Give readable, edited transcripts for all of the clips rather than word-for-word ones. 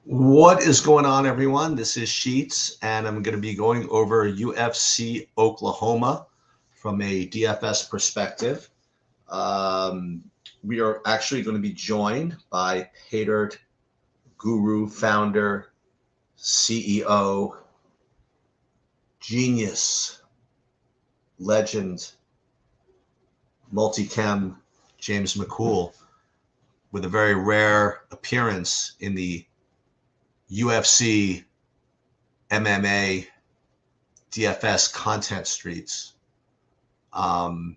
What is going on, everyone? This is Sheets, and I'm going to be going over UFC Oklahoma from a DFS perspective. Um, we are actually going to be joined by Hatered Guru, founder, CEO, genius, legend, multichem, James McCool, with a very rare appearance in the UFC, MMA, DFS content streets. You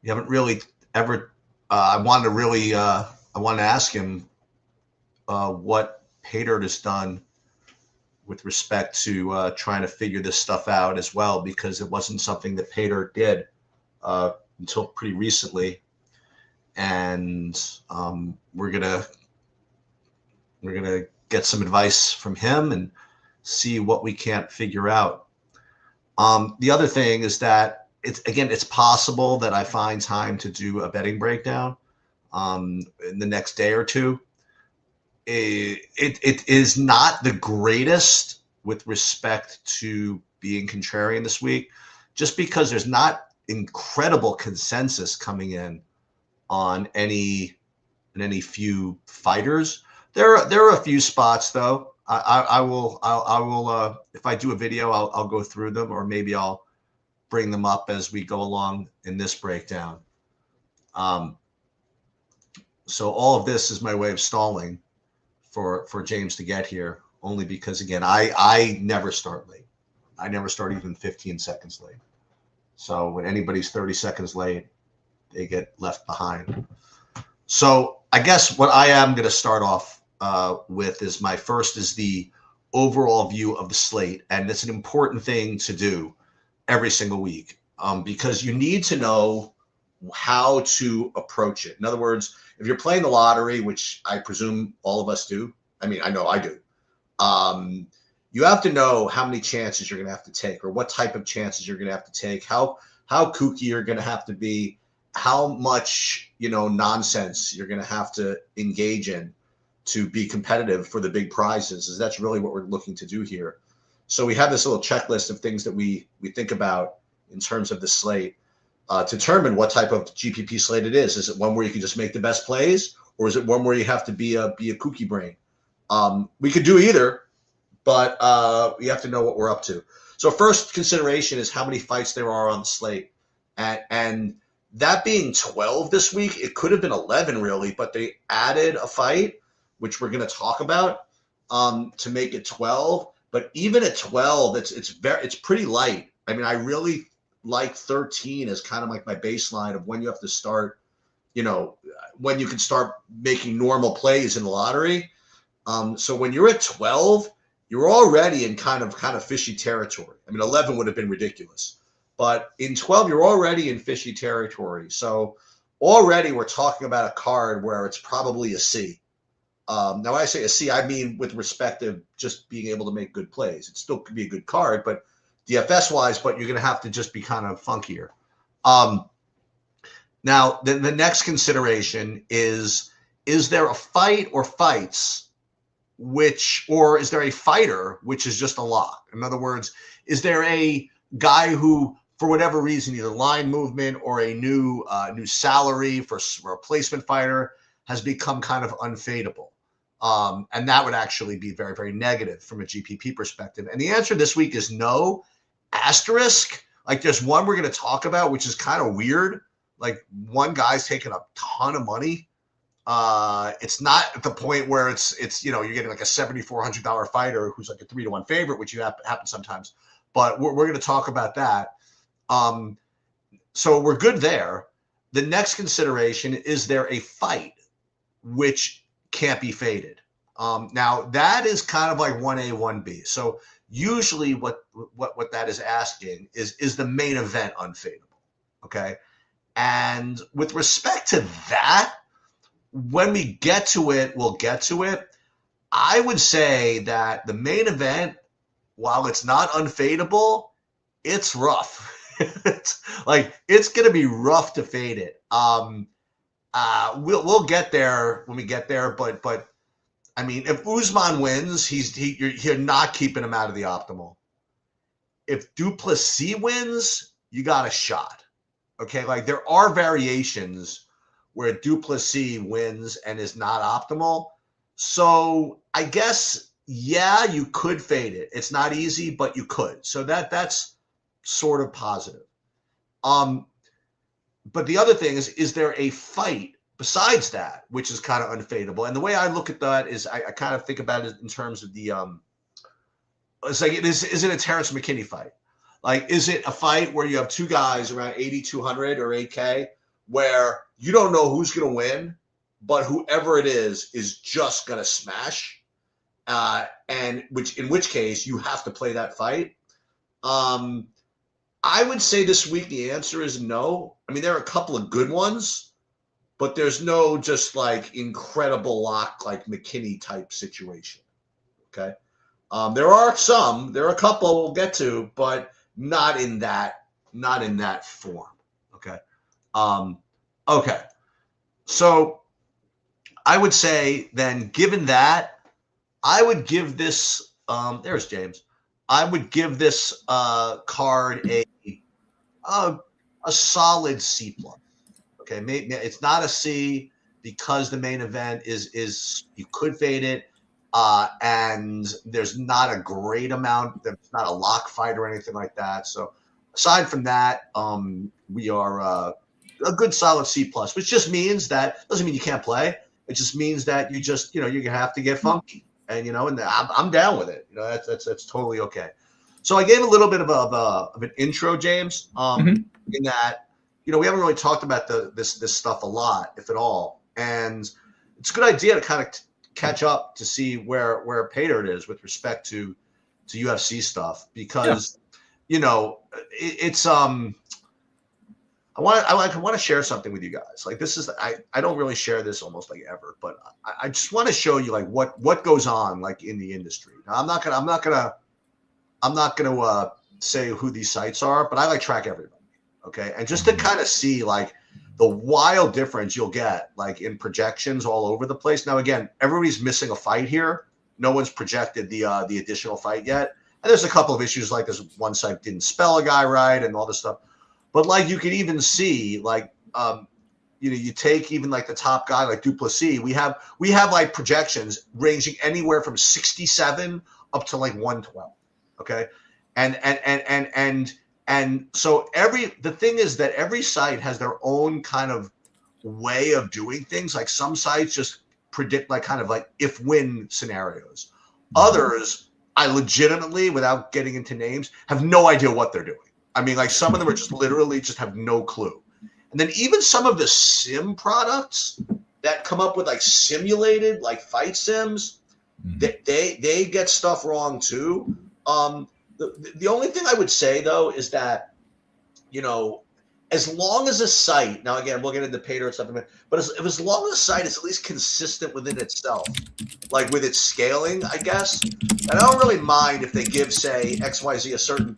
haven't really ever. I wanted to ask him what Hader has done with respect to trying to figure this stuff out as well, because it wasn't something that Hader did until pretty recently, and we're gonna get some advice from him and see what we can't figure out. The other thing is that it's possible that I find time to do a betting breakdown in the next day or two. It is not the greatest with respect to being contrarian this week, just because there's not incredible consensus coming in on any few fighters. There are a few spots though. I will if I do a video, I'll go through them, or maybe I'll bring them up as we go along in this breakdown. So all of this is my way of stalling for James to get here, only because, again, I never start late. I never start even 15 seconds late. So when anybody's 30 seconds late, they get left behind. So I guess what I am going to start off with is the overall view of the slate. And it's an important thing to do every single week because you need to know how to approach it. In other words, if you're playing the lottery, which I presume all of us do, I mean, I know I do, you have to know how many chances you're going to have to take, or what type of chances you're going to have to take, how kooky you're going to have to be, how much, nonsense you're going to have to engage in to be competitive for the big prizes. That's really what we're looking to do here. So we have this little checklist of things that we think about in terms of the slate to determine what type of GPP slate it is. Is it one where you can just make the best plays, or is it one where you have to be a kooky brain? We could do either, but we have to know what we're up to. So first consideration is how many fights there are on the slate. And that being 12 this week, it could have been 11 really, but they added a fight, which we're going to talk about, to make it 12. But even at 12, it's pretty light. I mean, I really like 13 as kind of like my baseline of when you have to start, when you can start making normal plays in the lottery. So when you're at 12, you're already in kind of fishy territory. I mean, 11 would have been ridiculous, but in 12, you're already in fishy territory. So already we're talking about a card where it's probably a C. Now, when I say a C, I mean with respect to just being able to make good plays. It still could be a good card, but DFS-wise, but you're going to have to just be kind of funkier. Now, the next consideration is there a fight or fights or is there a fighter which is just a lock? In other words, is there a guy who, for whatever reason, either line movement or a new salary for a replacement fighter, has become kind of unfadeable? And that would actually be very, very negative from a GPP perspective. And the answer this week is no. Asterisk. Like, there's one we're going to talk about, which is kind of weird. Like, one guy's taking a ton of money. It's not at the point where it's you're getting like a $7,400 fighter who's like a 3-1 favorite, which happens sometimes. But we're going to talk about that. So we're good there. The next consideration is there a fight which can't be faded. Now that is kind of like 1A, 1B. So usually what that is asking is the main event unfadable. Okay. And with respect to that, when we get to it, we'll get to it. I would say that the main event, while it's not unfadable, it's rough. It's going to be rough to fade it. We'll get there when we get there, but I mean, if Usman wins, you're not keeping him out of the optimal. If Duplessis wins, you got a shot. Okay, like there are variations where Duplessis wins and is not optimal. So I guess, yeah, you could fade it. It's not easy, but you could. So that's sort of positive. But the other thing is there a fight besides that, which is kind of unfadeable? And the way I look at that is I kind of think about it in terms of the it's like, is it a Terrence McKinney fight? Like, is it a fight where you have two guys around 8,200 or 8K where you don't know who's going to win, but whoever it is just going to smash? And in which case you have to play that fight. I would say this week the answer is no. I mean, there are a couple of good ones, but there's no just like incredible lock like McKinney type situation. Okay. There are a couple we'll get to, but not in that form. Okay. Okay. So I would say then, given that, I would give this, there's James. I would give this card a solid C+. Okay. Maybe it's not a C because the main event is you could fade it. And there's not a great amount. There's not a lock fight or anything like that. So aside from that, we are a good solid C+, which just means that doesn't mean you can't play. It just means that you just, you're going to have to get funky, and, and I'm down with it. That's totally okay. So I gave a little bit of an intro, James, in that, we haven't really talked about this stuff a lot, if at all. And it's a good idea to kind of catch up to see where Pater is with respect to UFC stuff, because it's I want to share something with you guys. Like, this is I don't really share this almost like ever, but I just want to show you like what goes on like in the industry. Now, I'm not gonna say who these sites are, but I like track everybody. Okay, and just to kind of see like the wild difference you'll get like in projections all over the place. Now, again, everybody's missing a fight here. No one's projected the additional fight yet. And there's a couple of issues, like this one site didn't spell a guy right and all this stuff. But like you can even see like, you take even like the top guy like Duplessis. We have like projections ranging anywhere from 67 up to like 112. Okay. And so the thing is that every site has their own kind of way of doing things. Like some sites just predict like kind of like if-win scenarios. Others, I legitimately, without getting into names, have no idea what they're doing. I mean, like some of them are just literally just have no clue. And then even some of the sim products that come up with like simulated like fight sims, they get stuff wrong too. The only thing I would say, though, is that, as long as a site, now, again, we'll get into Pater and stuff, but as long as a site is at least consistent within itself, like with its scaling, I guess, and I don't really mind if they give, say, XYZ a certain,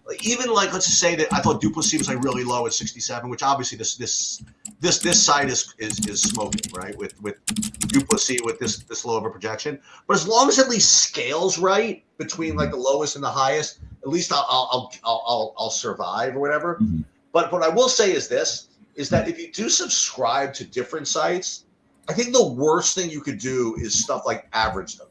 like, even like, let's just say that I thought Duplessis was like really low at 67, which obviously this site is smoking, right, with Duplessis with this low of a projection. But as long as it at least scales right between like the lowest and the highest, at least I'll survive or whatever. But what I will say is that if you do subscribe to different sites, I think the worst thing you could do is stuff like average them.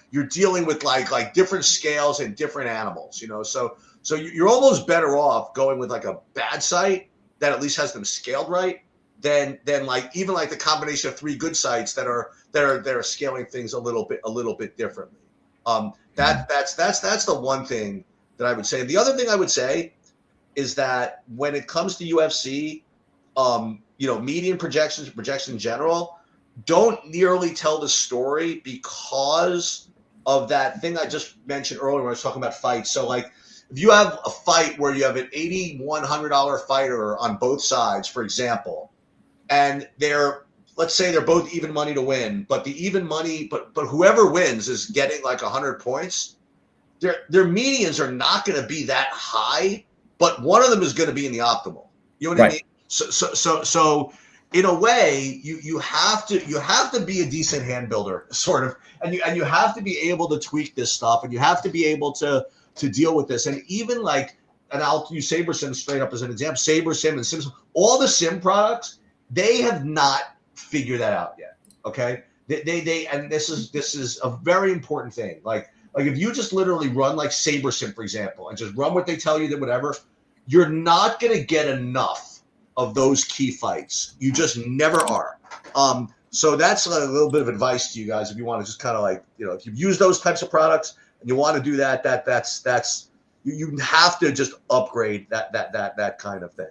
You're dealing with like different scales and different animals. So you're almost better off going with like a bad site that at least has them scaled right than like even like the combination of three good sites that are scaling things a little bit differently. That's the one thing that I would say. The other thing I would say is that when it comes to UFC, median projections in general don't nearly tell the story because of that thing I just mentioned earlier when I was talking about fights. So like if you have a fight where you have an $8,100 fighter on both sides, for example, and let's say they're both even money to win, but the even money, but whoever wins is getting like 100 points. Their medians are not going to be that high, but one of them is going to be in the optimal. You know what I mean? So in a way, you have to be a decent hand builder, sort of, and you have to be able to tweak this stuff, and you have to be able to deal with this. And even like, and I'll use SaberSim straight up as an example. SaberSim and Sims, all the sim products, they have not figured that out yet. Okay, they and this is a very important thing. Like if you just literally run like SaberSim, for example, and just run what they tell you, that whatever, you're not going to get enough of those key fights. You just never are. So that's a little bit of advice to you guys if you want to just kind of like, if you've used those types of products and you want to do that, that's you have to just upgrade that kind of thing.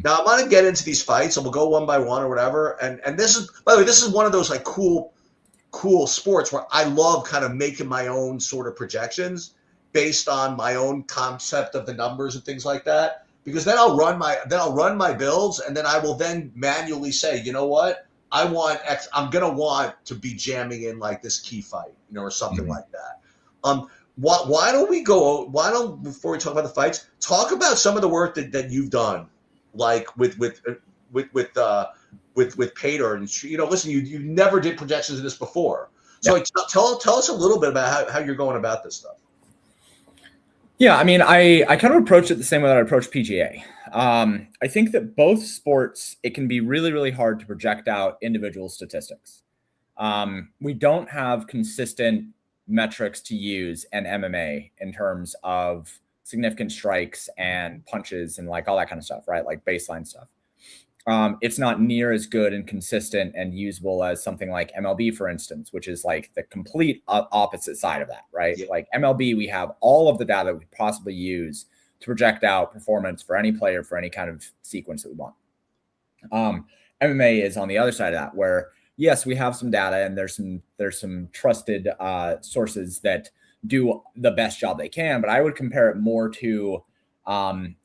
Now I'm going to get into these fights and we'll go one by one or whatever. And this is, by the way, this is one of those like cool sports where I love kind of making my own sort of projections based on my own concept of the numbers and things like that. Because then I'll run my builds, and then I will then manually say, you know what, I'm gonna want to be jamming in like this key fight, or something like that. Why don't before we talk about the fights, talk about some of the work that you've done, like with Pater, and listen, you never did projections of this before, so like, tell us a little bit about how you're going about this stuff. Yeah, I mean, I kind of approach it the same way that I approach PGA. I think that both sports, it can be really, really hard to project out individual statistics. We don't have consistent metrics to use in MMA in terms of significant strikes and punches and like all that kind of stuff, right? Like baseline stuff. It's not near as good and consistent and usable as something like MLB, for instance, which is like the complete opposite side of that, right? Yeah. Like MLB, we have all of the data we possibly use to project out performance for any player for any kind of sequence that we want. MMA is on the other side of that, where yes, we have some data and there's some trusted sources that do the best job they can, but I would compare it more to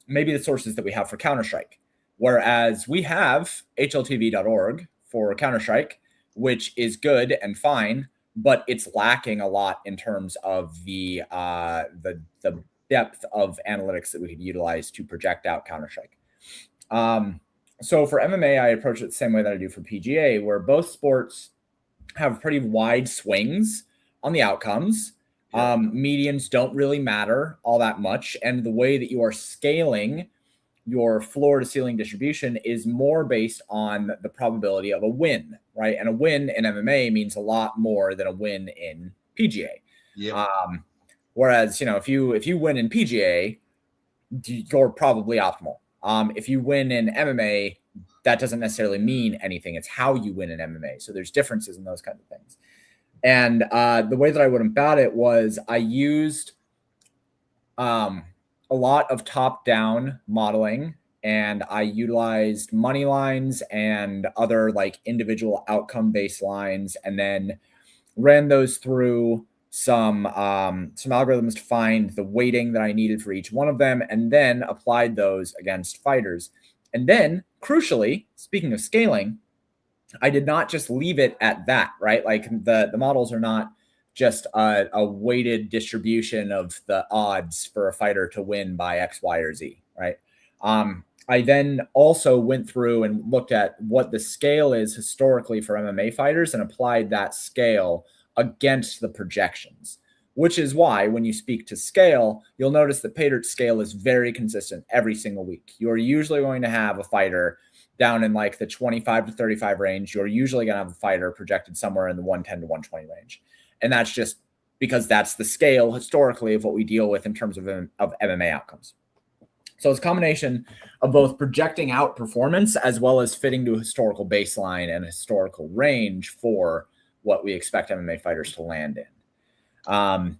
maybe the sources that we have for Counter-Strike. Whereas we have HLTV.org for Counter-Strike, which is good and fine, but it's lacking a lot in terms of the depth of analytics that we could utilize to project out Counter-Strike. So for MMA, I approach it the same way that I do for PGA, where both sports have pretty wide swings on the outcomes. Medians don't really matter all that much. And the way that you are scaling your floor to ceiling distribution is more based on the probability of a win, right? And a win in MMA means a lot more than a win in PGA. Yeah. Whereas, if you win in PGA, you're probably optimal. If you win in MMA, that doesn't necessarily mean anything. It's how you win in MMA. So there's differences in those kinds of things. And the way that I went about it was I used a lot of top-down modeling, and I utilized money lines and other like individual outcome-based lines, and then ran those through some algorithms to find the weighting that I needed for each one of them, and then applied those against fighters. And then, crucially, speaking of scaling, I did not just leave it at that, right? Like the models are not just a weighted distribution of the odds for a fighter to win by X, Y, or Z, right? I then also went through and looked at what the scale is historically for MMA fighters and applied that scale against the projections, which is why when you speak to scale, you'll notice that Pater's scale is very consistent every single week. You're usually going to have a fighter down in like the 25 to 35 range. You're usually going to have a fighter projected somewhere in the 110 to 120 range. And that's just because that's the scale historically of what we deal with in terms of MMA outcomes. So it's a combination of both projecting out performance as well as fitting to a historical baseline and a historical range for what we expect MMA fighters to land in.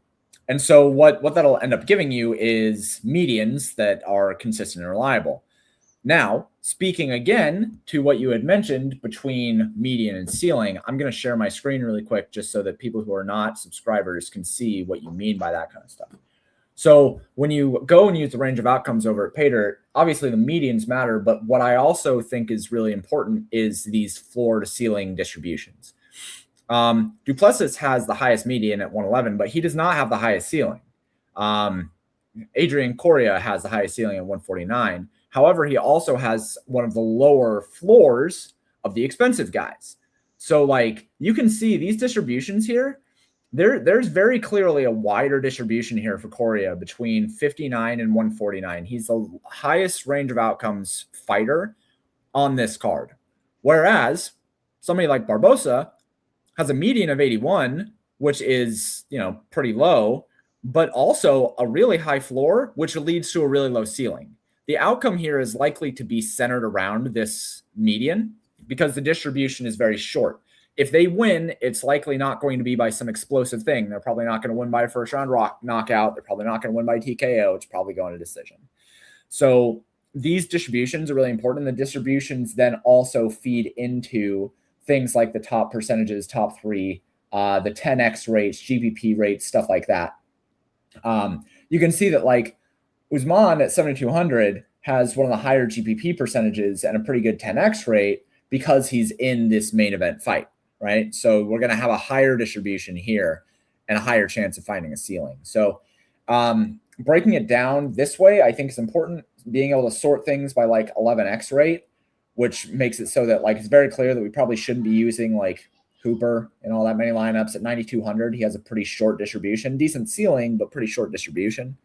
And so what that'll end up giving you is medians that are consistent and reliable. Now, speaking again to what you had mentioned between median and ceiling, I'm going to share my screen really quick just so that people who are not subscribers can see what you mean by that kind of stuff. So when you go and use the range of outcomes over at Pater, obviously the medians matter, but what I also think is really important is these floor to ceiling distributions. Duplessis has the highest median at 111, but he does not have the highest ceiling. Adrian Coria has the highest ceiling at 149. However, he also has one of the lower floors of the expensive guys. So like you can see these distributions here, there's very clearly a wider distribution here for Correa between 59 and 149. He's the highest range of outcomes fighter on this card. Whereas somebody like Barbosa has a median of 81, which is, pretty low, but also a really high floor, which leads to a really low ceiling. The outcome here is likely to be centered around this median because the distribution is very short. If they win, it's likely not going to be by some explosive thing. They're probably not going to win by a first-round knockout. They're probably not going to win by TKO. It's probably going to decision. So these distributions are really important. The distributions then also feed into things like the top percentages, top three, the 10x rates, GPP rates, stuff like that. You can see that like Usman at 7,200 has one of the higher GPP percentages and a pretty good 10x rate because he's in this main event fight, right? So we're going to have a higher distribution here and a higher chance of finding a ceiling. So breaking it down this way, I think is important. Being able to sort things by like 11x rate, which makes it so that like it's very clear that we probably shouldn't be using like Hooper and all that many lineups. At 9,200, he has a pretty short distribution, decent ceiling, but pretty short distribution.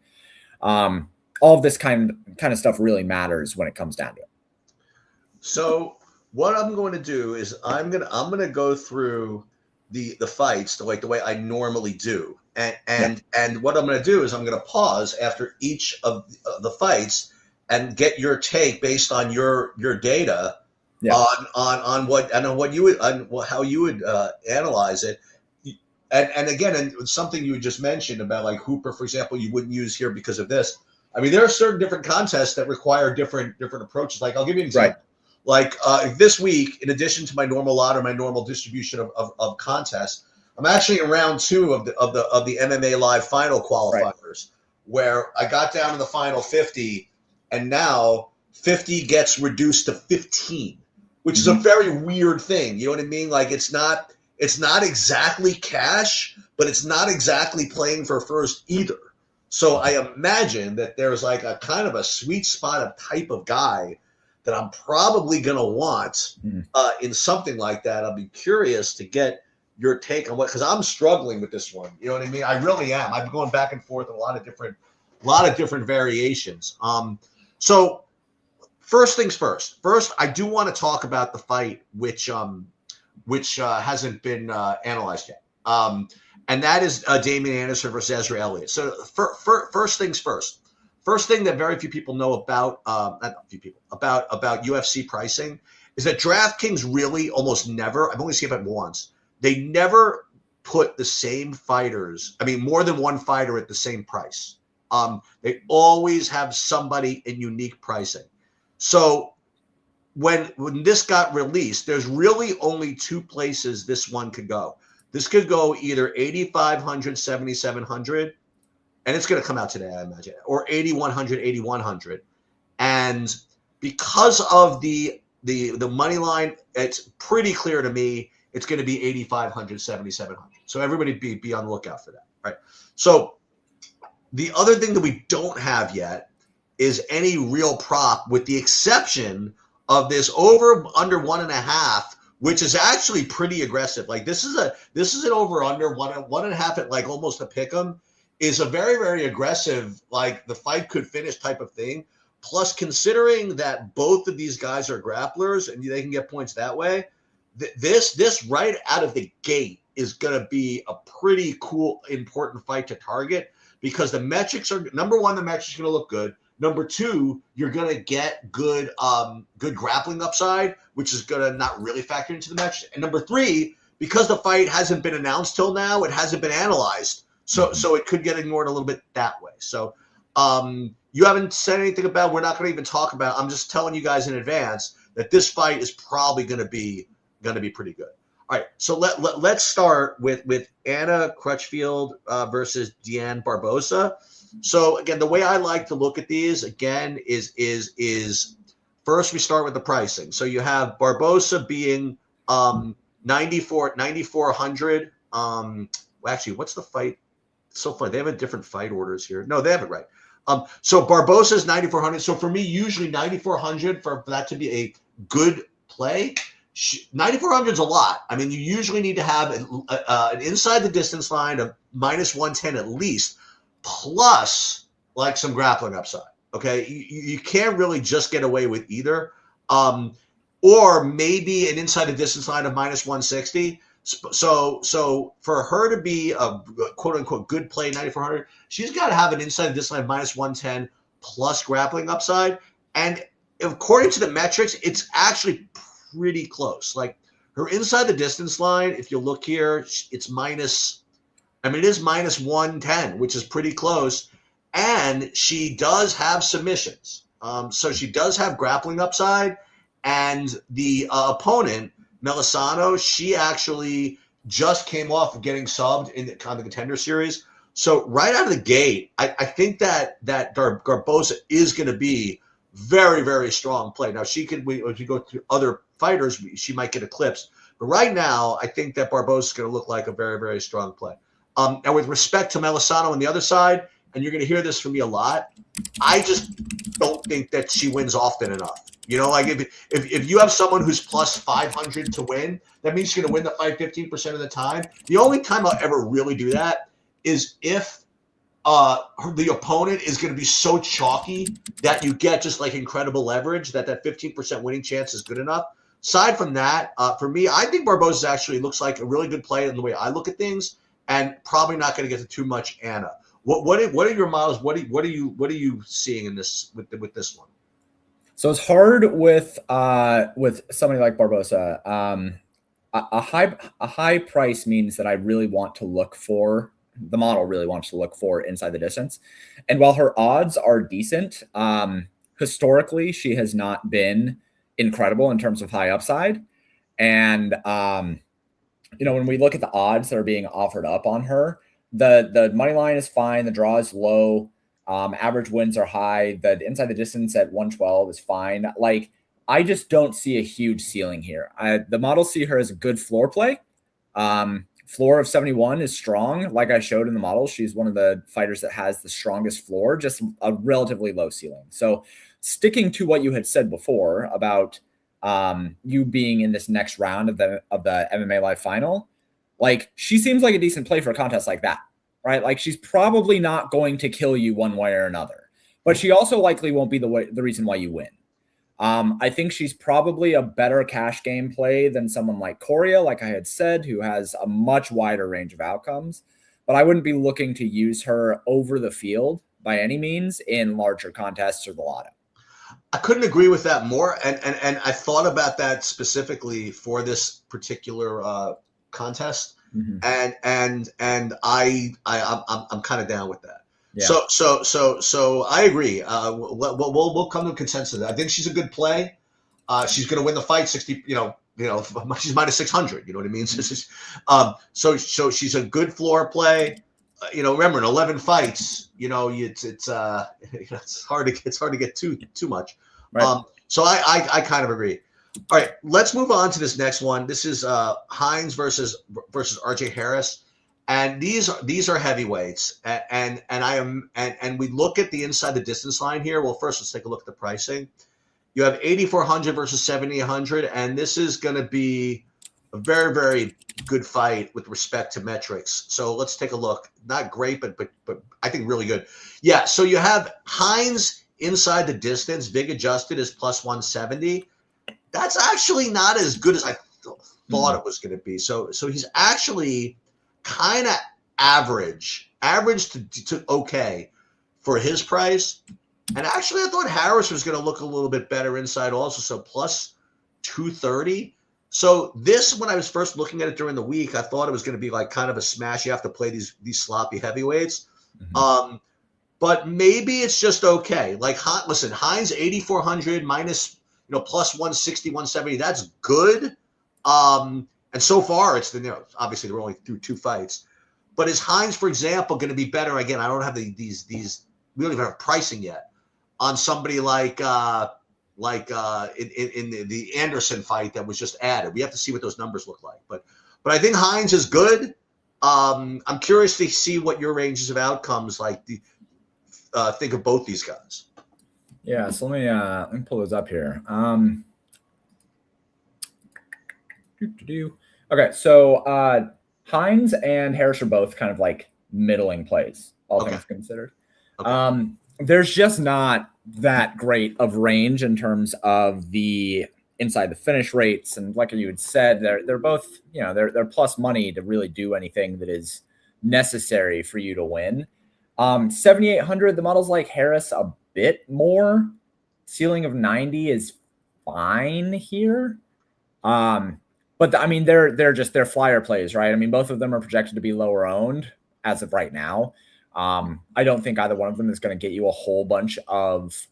All of this kind of stuff really matters when it comes down to it. So what I'm going to do is I'm gonna go through the fights the way I normally do, and what I'm going to do is I'm going to pause after each of the fights and get your take based on your data on what you would how you would analyze it. And again, and something you just mentioned about like Hooper, for example, you wouldn't use here because of this. I mean, there are certain different contests that require different approaches. Like I'll give you an example. Right. Like this week, in addition to my normal lot or my normal distribution of contests, I'm actually in round 2 of the MMA Live final qualifiers, where I got down to the final 50, and now 50 gets reduced to 15, which is a very weird thing. You know what I mean? Like it's not exactly cash, but it's not exactly playing for first either. So I imagine that there's like a kind of a sweet spot of type of guy that I'm probably going to want in something like that. I'll be curious to get your take on because I'm struggling with this one. You know what I mean? I really am. I've been going back and forth a lot of different variations. So first things first. First, I do want to talk about the fight which hasn't been analyzed yet. And that is Damian Anderson versus Ezra Elliott. So first things first. First thing that very few people know about about UFC pricing is that DraftKings really almost never, I've only seen it once, they never put the same fighters, more than one fighter at the same price. They always have somebody in unique pricing. So when this got released, there's really only 2 places this one could go. This could go either 8,500, 7,700, and it's going to come out today, I imagine, or 8,100, 8,100. And because of the money line, it's pretty clear to me it's going to be 8,500, 7,700. So everybody be on the lookout for that, right? So the other thing that we don't have yet is any real prop, with the exception of this over under 1.5, which is actually pretty aggressive. Like this is an over under 1.5 at like almost a pick 'em, is a very, very aggressive, like the fight could finish type of thing. Plus, considering that both of these guys are grapplers and they can get points that way, this right out of the gate is going to be a pretty cool, important fight to target, because the metrics are, number one, the metrics are going to look good. Number 2, you're going to get good grappling upside, which is going to not really factor into the match. And number 3, because the fight hasn't been announced till now, it hasn't been analyzed. So it could get ignored a little bit that way. So you haven't said anything about, we're not going to even talk about, I'm just telling you guys in advance that this fight is probably going to be pretty good. All right, so let's start with Anna Crutchfield versus Deanne Barbosa. So again, the way I like to look at these again is first we start with the pricing. So you have Barbosa being 9,400. Well, actually, what's the fight? It's so funny. They have a different fight orders here. No, they have it right. So Barbosa's 9,400. So for me, usually 9,400 for that to be a good play. 9,400 is a lot. I mean, you usually need to have an inside the distance line of -110 at least, plus like some grappling upside. Okay, you can't really just get away with either. Or maybe an inside the distance line of -160. So for her to be a quote unquote good play 9,400, she's got to have an inside the distance line of -110 plus grappling upside. And according to the metrics, it's actually pretty close. Like her inside the distance line, if you look here, it's it is -110, which is pretty close. And she does have submissions. So she does have grappling upside. And the opponent, Melisano, she actually just came off of getting subbed in the Contender Series. So right out of the gate, I think that Barbosa is going to be very, very strong play. Now, she could, if you go through other fighters, she might get eclipsed. But right now, I think that Barbosa is going to look like a very, very strong play. And with respect to Melisano on the other side, and you're going to hear this from me a lot, I just don't think that she wins often enough. You know, like if you have someone who's plus 500 to win, that means she's going to win the fight 15% of the time. The only time I'll ever really do that is if the opponent is going to be so chalky that you get just like incredible leverage that 15% winning chance is good enough. Aside from that, for me, I think Barbosa actually looks like a really good play in the way I look at things, and probably not going to get to too much Anna. What are your models? What are you seeing in this with this one? So it's hard with somebody like Barbosa. A high price means that I really want to look for, the model really wants to look for inside the distance. And while her odds are decent, historically she has not been incredible in terms of high upside. And when we look at the odds that are being offered up on her, the money line is fine, the draw is low. Average wins are high. The inside the distance at 112 is fine. Like, I just don't see a huge ceiling here. The models see her as a good floor play. Floor of 71 is strong. Like I showed in the model, she's one of the fighters that has the strongest floor, just a relatively low ceiling. So sticking to what you had said before about you being in this next round of the MMA Live final, like, she seems like a decent play for a contest like that. Right? Like, she's probably not going to kill you one way or another, but she also likely won't be the reason why you win. I think she's probably a better cash game play than someone like Coria, like I had said, who has a much wider range of outcomes, but I wouldn't be looking to use her over the field by any means in larger contests or the lotto. I couldn't agree with that more. And I thought about that specifically for this particular contest. Mm-hmm. And I'm kind of down with that. Yeah. So I agree. We'll come to a consensus. I think she's a good play. She's going to win the fight 60. She's -600. You know what I mean? So she's a good floor play. Remember, in 11 fights, it's hard to get too much. Right. So I kind of agree. All right, let's move on to this next one. This is Hines versus RJ Harris, and these are heavyweights. And we look at the inside the distance line here. Well, first let's take a look at the pricing. You have 8,400 versus 7,800, and this is going to be a very, very good fight with respect to metrics. So let's take a look. Not great, but I think really good. Yeah. So you have Hines inside the distance, VIG adjusted is +170. That's actually not as good as I thought it was going to be. So he's actually kind of average to okay for his price. And actually, I thought Harris was going to look a little bit better inside also. So +230. So this, when I was first looking at it during the week, I thought it was going to be like kind of a smash. You have to play these sloppy heavyweights. Mm-hmm. But maybe it's just okay. Like, listen, Hines 8,400 minus +160, 170. That's good. And so far, it's obviously they're only through 2 fights. But is Hines, for example, going to be better? Again, I don't have these. We don't even have pricing yet on somebody like in the Anderson fight that was just added. We have to see what those numbers look like. But I think Hines is good. I'm curious to see what your ranges of outcomes like. think of both these guys? Yeah, so let me pull those up here. Okay, so Hines and Harris are both kind of like middling plays, all things considered. Okay. There's just not that great of range in terms of the inside the finish rates, and like you had said, they're both, you know, they're plus money to really do anything that is necessary for you to win. 7,800, the models like Harris a bit more. Ceiling of 90 is fine here. But I mean, they're flyer plays, right? I mean, both of them are projected to be lower owned as of right now. I don't think either one of them is going to get you a whole bunch of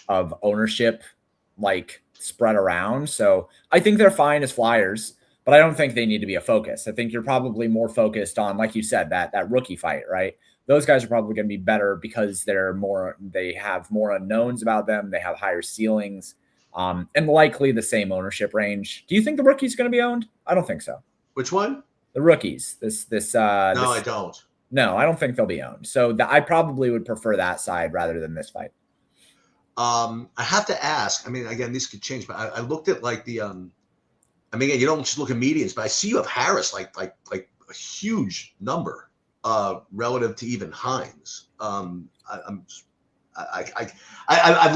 ownership like spread around. So I think they're fine as flyers, but I don't think they need to be a focus. I think you're probably more focused on, like you said, that rookie fight, right? Those guys are probably going to be better because they have more unknowns about them. They have higher ceilings. And likely the same ownership range. Do you think the rookie's going to be owned? I don't think so. Which one? The rookies. No, I don't. No, I don't think they'll be owned. So I probably would prefer that side rather than this fight. I have to ask. I mean, again, these could change, but I looked at like the. I mean, again, you don't just look at medians, but I see you have Harris like a huge number relative to even Hines. I've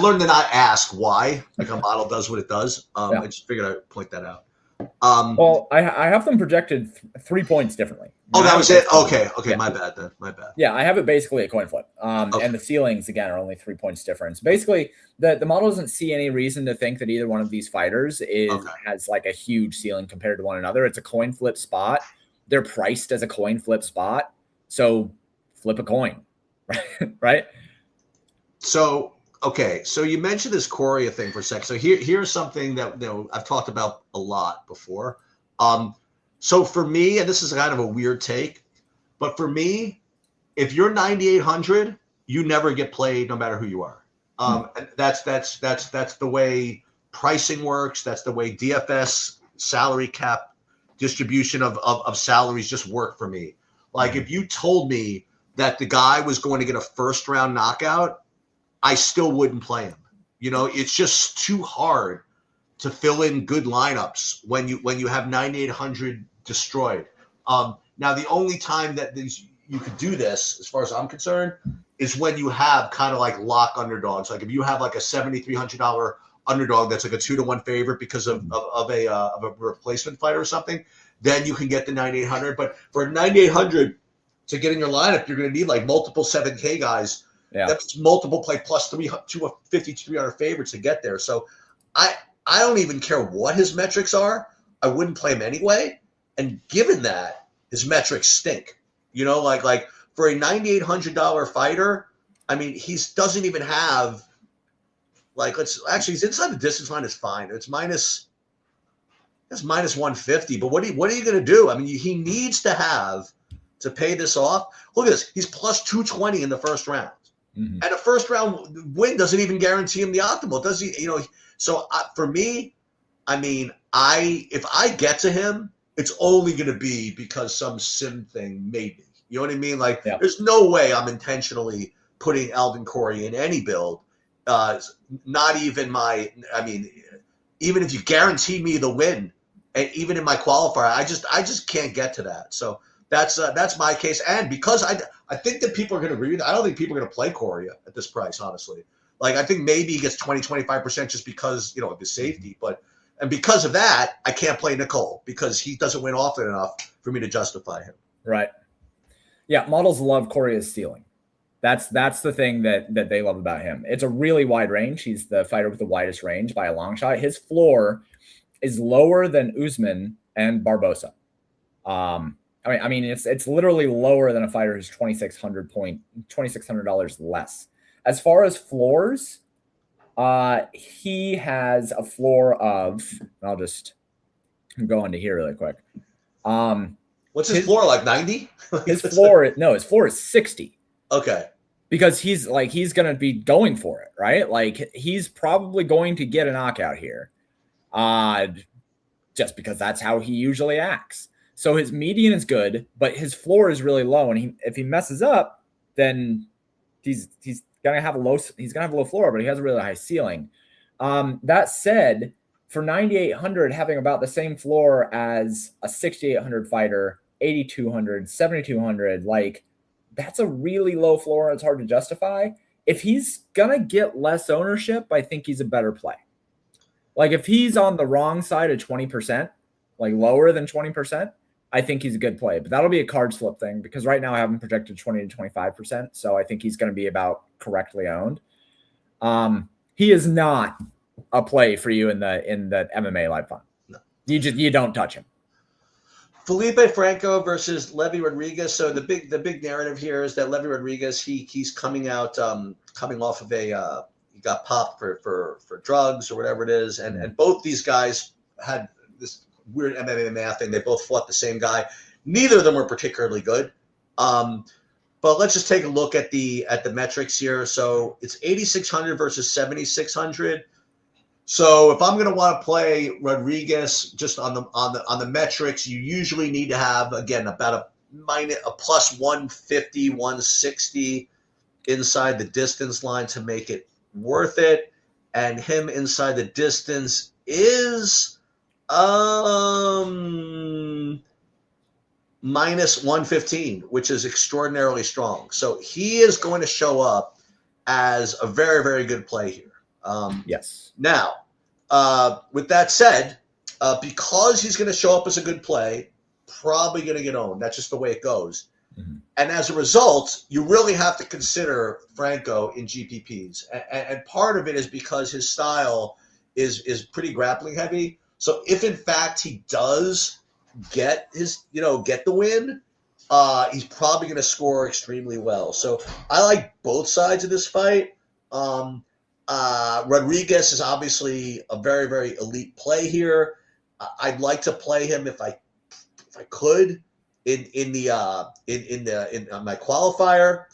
learned to not ask why, like a model does what it does. I just figured I'd point that out. Well, I have them projected 3 points differently. Oh, that was it? Okay. Yeah. My bad then. My bad. Yeah, I have it basically a coin flip. And the ceilings, again, are only 3 points difference. Basically, the model doesn't see any reason to think that either one of these fighters has like a huge ceiling compared to one another. It's a coin flip spot. They're priced as a coin flip spot. So flip a coin, right? So, okay. So you mentioned this Correa thing for a second. So here's something that I've talked about a lot before. So for me, and this is kind of a weird take, but for me, if you're 9,800, you never get played no matter who you are. And that's the way pricing works. That's the way DFS salary cap distribution of salaries just work for me. Like if you told me that the guy was going to get a first round knockout, I still wouldn't play him. You know, it's just too hard to fill in good lineups when you have 9,800 destroyed. Now, the only time that you could do this, as far as I'm concerned, is when you have kind of like lock underdogs. Like if you have like a $7,300 underdog that's like a 2-1 favorite because of a replacement fighter or something, then you can get the 9,800. But for 9,800 to get in your lineup, you're going to need like multiple 7K guys. Yeah. That's multiple play plus 250, 300 favorites to get there. So I don't even care what his metrics are. I wouldn't play him anyway. And given that, his metrics stink. You know, like for a $9,800 fighter, I mean, he doesn't even have he's inside the distance line is fine. It's minus 150. But what are you going to do? I mean, he needs to have to pay this off. Look at this. He's plus 220 in the first round. Mm-hmm. And a first round win doesn't even guarantee him the optimal, does he? You know, so for me, I mean, if I get to him, it's only going to be because some sim thing made me. You know what I mean? Like, There's no way I'm intentionally putting Alvin Correa in any build. Not even even if you guarantee me the win, and even in my qualifier, I just can't get to that. So that's my case. And because I think that people are going to agree with it. I don't think people are going to play Correa at this price, honestly. Like, I think maybe he gets 25% just because, of his safety. And because of that, I can't play Nicole because he doesn't win often enough for me to justify him. Right. Yeah, models love Correa's ceiling. That's the thing that they love about him. It's a really wide range. He's the fighter with the widest range by a long shot. His floor is lower than Usman and Barbosa. I mean, it's literally lower than a fighter who's $2,600 less. As far as floors, he has a floor of. I'll just go into here really quick. What's his floor, like 90? His floor is 60. Okay. Because he's going to be going for it, right? Like, he's probably going to get a knockout here, just because that's how he usually acts. So his median is good, but his floor is really low, and if he messes up, then he's gonna have a low floor, but he has a really high ceiling. That said, for 9,800, having about the same floor as a 6,800 fighter, 8,200, 7,200, like that's a really low floor. It's hard to justify. If he's gonna get less ownership, I think he's a better play. Like if he's on the wrong side of 20%, like lower than 20%, I think he's a good play. But that'll be a card slip thing because right now I have him projected 20 to 25%. So I think he's going to be about correctly owned. He is not a play for you in the MMA live fund. No. You don't touch him. Felipe Franco versus Levy Rodriguez. So the big narrative here is that Levy Rodriguez, he's coming off of he got popped for drugs or whatever it is, and both these guys had this weird MMA thing. They both fought the same guy. Neither of them were particularly good. But let's just take a look at the metrics here. So it's 8,600 versus 7,600. So if I'm going to want to play Rodriguez just on the metrics, you usually need to have, again, about a plus 150, 160 inside the distance line to make it worth it. And him inside the distance is minus 115, which is extraordinarily strong. So he is going to show up as a very, very good play here. Yes. Now, with that said, because he's going to show up as a good play, probably going to get owned. That's just the way it goes. Mm-hmm. And as a result, you really have to consider Franco in GPPs. And part of it is because his style is pretty grappling heavy. So if in fact he does get the win, he's probably going to score extremely well. So I like both sides of this fight. Rodriguez is obviously a very, very elite play here. I'd like to play him if I could in my qualifier.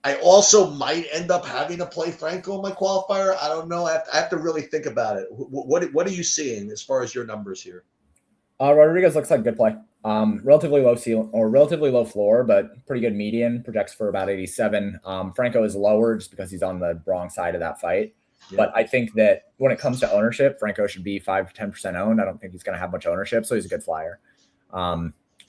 I also might end up having to play Franco in my qualifier. I don't know. I have to really think about it. What are you seeing as far as your numbers here? Rodriguez looks like a good play. Relatively low ceiling or relatively low floor, but pretty good median. Projects for about 87. Franco is lower just because he's on the wrong side of that fight. Yeah. But I think that when it comes to ownership, Franco should be 5 to 10% owned. I don't think he's going to have much ownership, so he's a good flyer.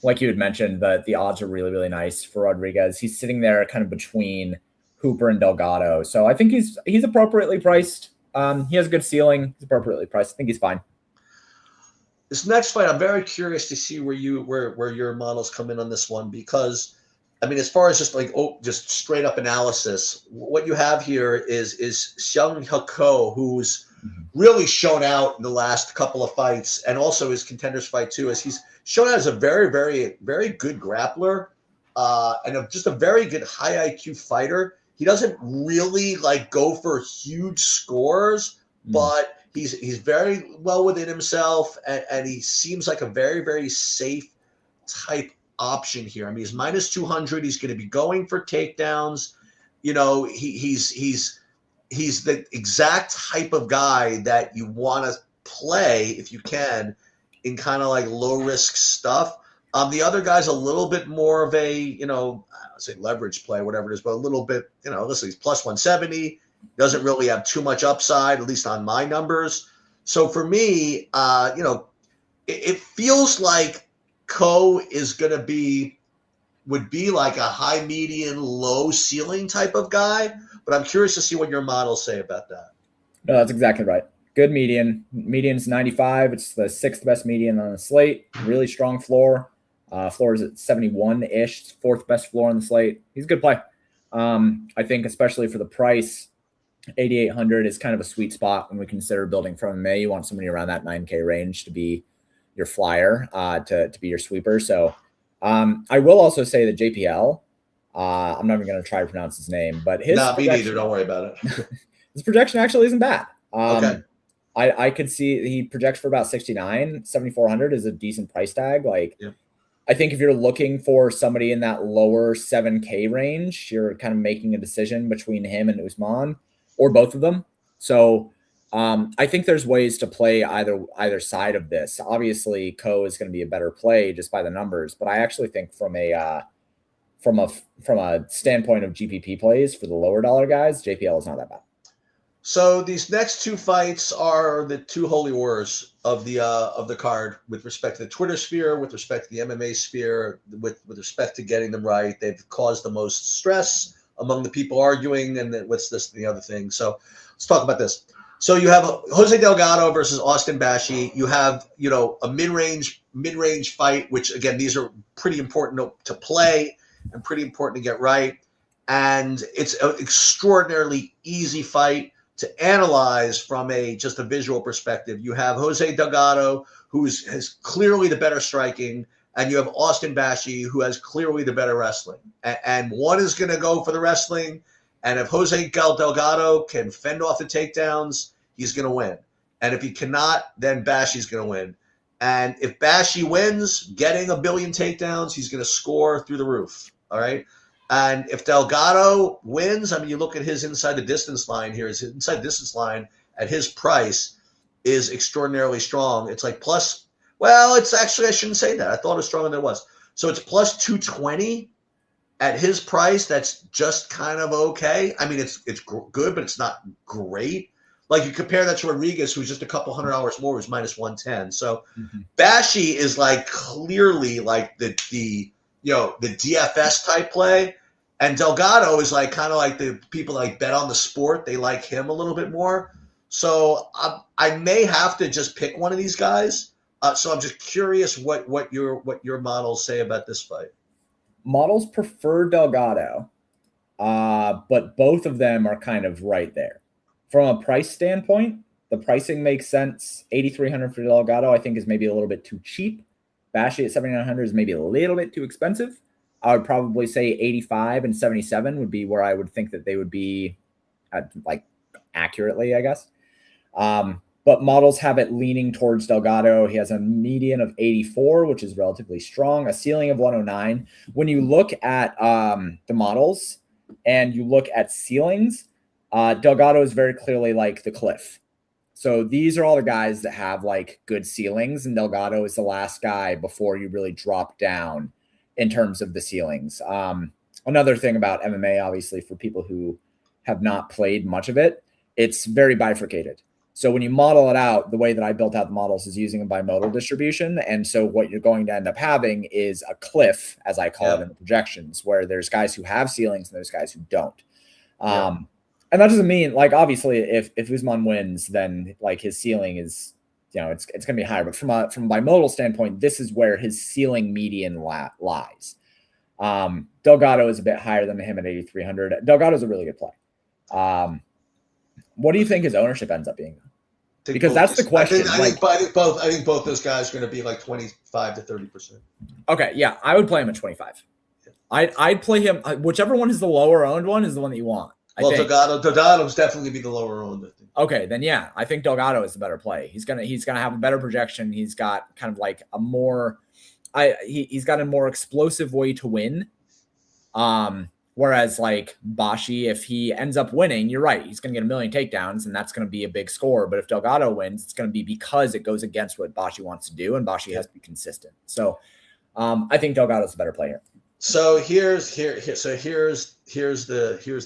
Like you had mentioned, the odds are really, really nice for Rodriguez. He's sitting there kind of between Hooper and Delgado. So I think he's appropriately priced. He has a good ceiling. He's appropriately priced. I think he's fine. This next fight, I'm very curious to see where your models come in on this one, because I mean, as far as just straight up analysis, what you have here is Xiang Heko, who's really shown out in the last couple of fights, and also his contenders fight too, as he's shown out as a very, very, very good grappler, and just a very good high IQ fighter. He doesn't really go for huge scores, but he's very well within himself, and he seems like a very, very safe type option here. I mean, he's minus 200. He's going to be going for takedowns. You know, he's the exact type of guy that you want to play if you can in kind of low risk stuff. The other guy's a little bit more of a, I don't say leverage play, whatever it is, but a little bit, listen, he's plus 170. Doesn't really have too much upside, at least on my numbers. So for me, it feels like Ko is going to would be like a high median, low ceiling type of guy. But I'm curious to see what your models say about that. No, that's exactly right. Good median. Median's 95. It's the 6th best median on the slate. Really strong floor. Floor is at 71-ish. 4th best floor on the slate. He's a good play. I think especially for the price, 8,800 is kind of a sweet spot when we consider building from MMA. You want somebody around that 9K range to be your flyer, to be your sweeper. So I will also say that JPL, I'm not even going to try to pronounce his name, but his me neither. Don't worry about it. His projection actually isn't bad. Okay. I could see he projects for about 69. 7,400 is a decent price tag. Yeah. I think if you're looking for somebody in that lower 7K range, you're kind of making a decision between him and Usman or both of them. So I think there's ways to play either side of this. Obviously, Ko is going to be a better play just by the numbers, but I actually think from a from a standpoint of GPP plays for the lower dollar guys, JPL is not that bad. So these next two fights are the two holy wars of the card with respect to the Twitter sphere, with respect to the MMA sphere, with respect to getting them right. They've caused the most stress among the people arguing, and then what's this, the other thing. So let's talk about this. So you have Jose Delgado versus Austin Bashi. You have, a mid-range fight, which again, these are pretty important to play and pretty important to get right. And it's an extraordinarily easy fight to analyze from just a visual perspective. You have Jose Delgado, who has clearly the better striking, and you have Austin Bashi, who has clearly the better wrestling. And one is going to go for the wrestling, and if Jose Delgado can fend off the takedowns, he's going to win. And if he cannot, then Bashi's going to win. And if Bashi wins, getting 1 billion takedowns, he's going to score through the roof. All right? And if Delgado wins, you look at his inside the distance line here. His inside distance line at his price is extraordinarily strong. It's like it's actually, I shouldn't say that. I thought it was stronger than it was. So it's plus 220 at his price. That's just kind of okay. It's good, but it's not great. Like you compare that to Rodriguez, who's just a couple $100 more, who's minus 110. So Bashi is like clearly like the DFS type play, and Delgado is like kind of like the people like bet on the sport. They like him a little bit more. So I may have to just pick one of these guys. So I'm just curious what your models say about this fight. Models prefer Delgado, but both of them are kind of right there. From a price standpoint, the pricing makes sense. 8,300 for Delgado, I think, is maybe a little bit too cheap. Bashi at 7,900 is maybe a little bit too expensive. I would probably say 85 and 77 would be where I would think that they would be accurately, I guess. But models have it leaning towards Delgado. He has a median of 84, which is relatively strong, a ceiling of 109. When you look at the models and you look at ceilings, Delgado is very clearly like the cliff. So these are all the guys that have like good ceilings, and Delgado is the last guy before you really drop down in terms of the ceilings. Another thing about MMA, obviously, for people who have not played much of it, it's very bifurcated. So when you model it out, the way that I built out the models is using a bimodal distribution. And so what you're going to end up having is a cliff, as I call it in the projections, where there's guys who have ceilings and there's guys who don't. And that doesn't mean, like, obviously, if Usman wins, then like his ceiling is, it's going to be higher. But from a bimodal standpoint, this is where his ceiling median lies. Delgado is a bit higher than him at 8,300. Delgado is a really good play. What do you think his ownership ends up being? Because that's the question. I think both those guys are going to be like 25 to 30%. Okay, yeah, I would play him at 25. I'd play him. Whichever one is the lower owned one is the one that you want. Well, Delgado's definitely be the lower owned, I think. Okay, then yeah, I think Delgado is the better play. He's gonna have a better projection. He's got kind of like a more, he's got a more explosive way to win. Whereas like Bashi, if he ends up winning, you're right, he's gonna get 1 million takedowns, and that's gonna be a big score. But if Delgado wins, it's gonna be because it goes against what Bashi wants to do, and Bashi has to be consistent. So I think Delgado's the better player. So here's the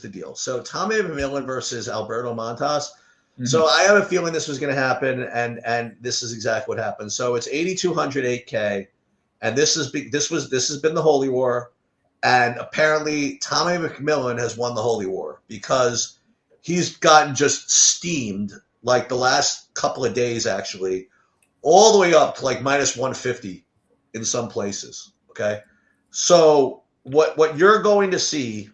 deal. So Tommy McMillan versus Alberto Montas. Mm-hmm. So I have a feeling this was going to happen, and this is exactly what happened. So it's 8,200 8K, and this has been the Holy War, and apparently Tommy McMillan has won the Holy War because he's gotten just steamed like the last couple of days, actually, all the way up to like minus 150 in some places. Okay. So what you're going to see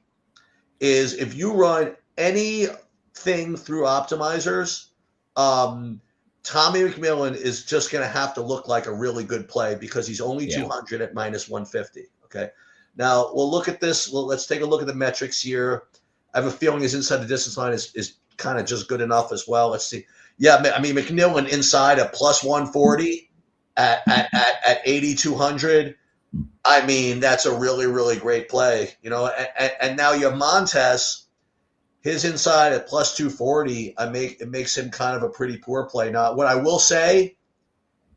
is if you run anything through optimizers, Tommy McMillan is just going to have to look like a really good play because he's only 200 at minus 150. Okay. Now we'll look at this. Let's take a look at the metrics here. I have a feeling his inside the distance line is kind of just good enough as well. Let's see. Yeah, McMillan inside at plus 140 at 8,200. That's a really, really great play, and now you have Montes, his inside at plus 240. It makes him kind of a pretty poor play. Now, what I will say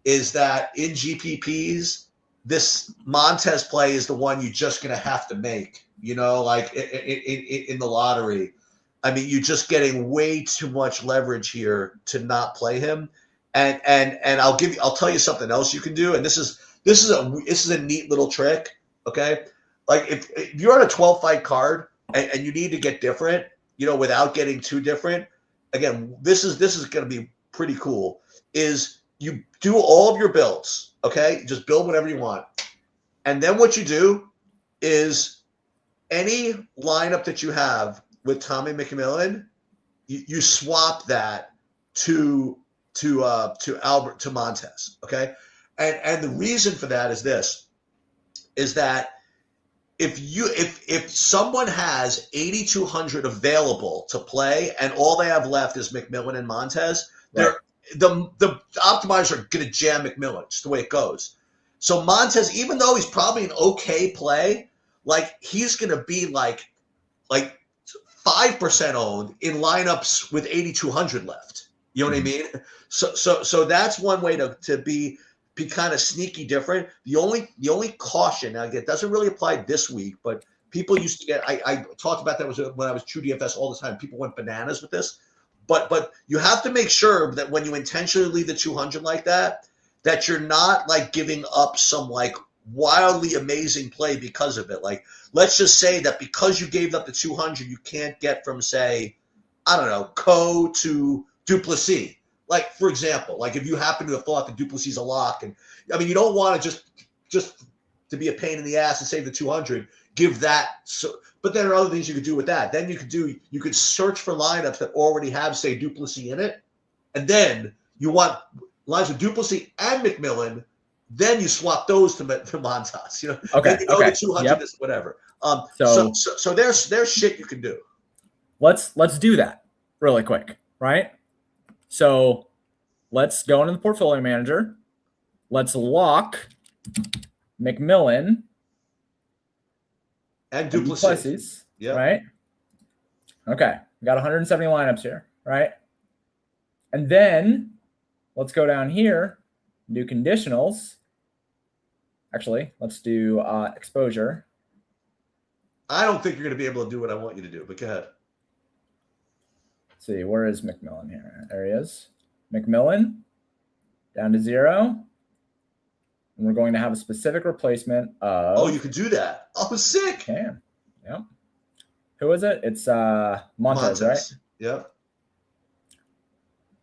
is that in GPPs, this Montez play is the one you're just going to have to make, like in the lottery. I mean, you're just getting way too much leverage here to not play him. And I'll tell you something else you can do. And this is a neat little trick. Okay. Like if you're on a 12 fight card and you need to get different, without getting too different, again, this is going to be pretty cool, is you do all of your builds. Okay. Just build whatever you want. And then what you do is any lineup that you have with Tommy McMillan, you swap that to Montez. Okay. And the reason for that is that if someone has 8,200 available to play and all they have left is McMillan and Montez, right, the optimizers are going to jam McMillan, just the way it goes. So Montez, even though he's probably an okay play, like he's going to be like 5% owned in lineups with 8,200 left. You know what I mean? So that's one way to be kind of sneaky different. The only caution, now again, it doesn't really apply this week, but people used to get, I talked about that when I was True DFS all the time. People went bananas with this, but you have to make sure that when you intentionally leave the 200 like that you're not like giving up some like wildly amazing play because of it. Like, let's just say that because you gave up the 200, you can't get from, say, I don't know, Co to Duplessis. Like, for example, like if you happen to have thought that Duplessis is a lock, and I mean, you don't want to just to be a pain in the ass and save the 200, give that. So, but there are other things you could do with that. Then you could search for lineups that already have, say, Duplessis in it, and then you want lines with Duplessis and McMillan. Then you swap those to Montas. Okay. Then you go to 200, yep. Whatever. So there's shit you can do. Let's do that really quick, right? So let's go into the portfolio manager. Let's lock McMillan and Duplessis. Yeah. Right? Okay. We got 170 lineups here, right? And then let's go down here and do conditionals. Actually, let's do exposure. I don't think you're going to be able to do what I want you to do, but go ahead. Let's see, where is McMillan here? There he is. McMillan, down to 0. And we're going to have a specific replacement of... Oh, you could do that. Oh, sick. Can. Yep. Who is it? It's Montez, right? Yep.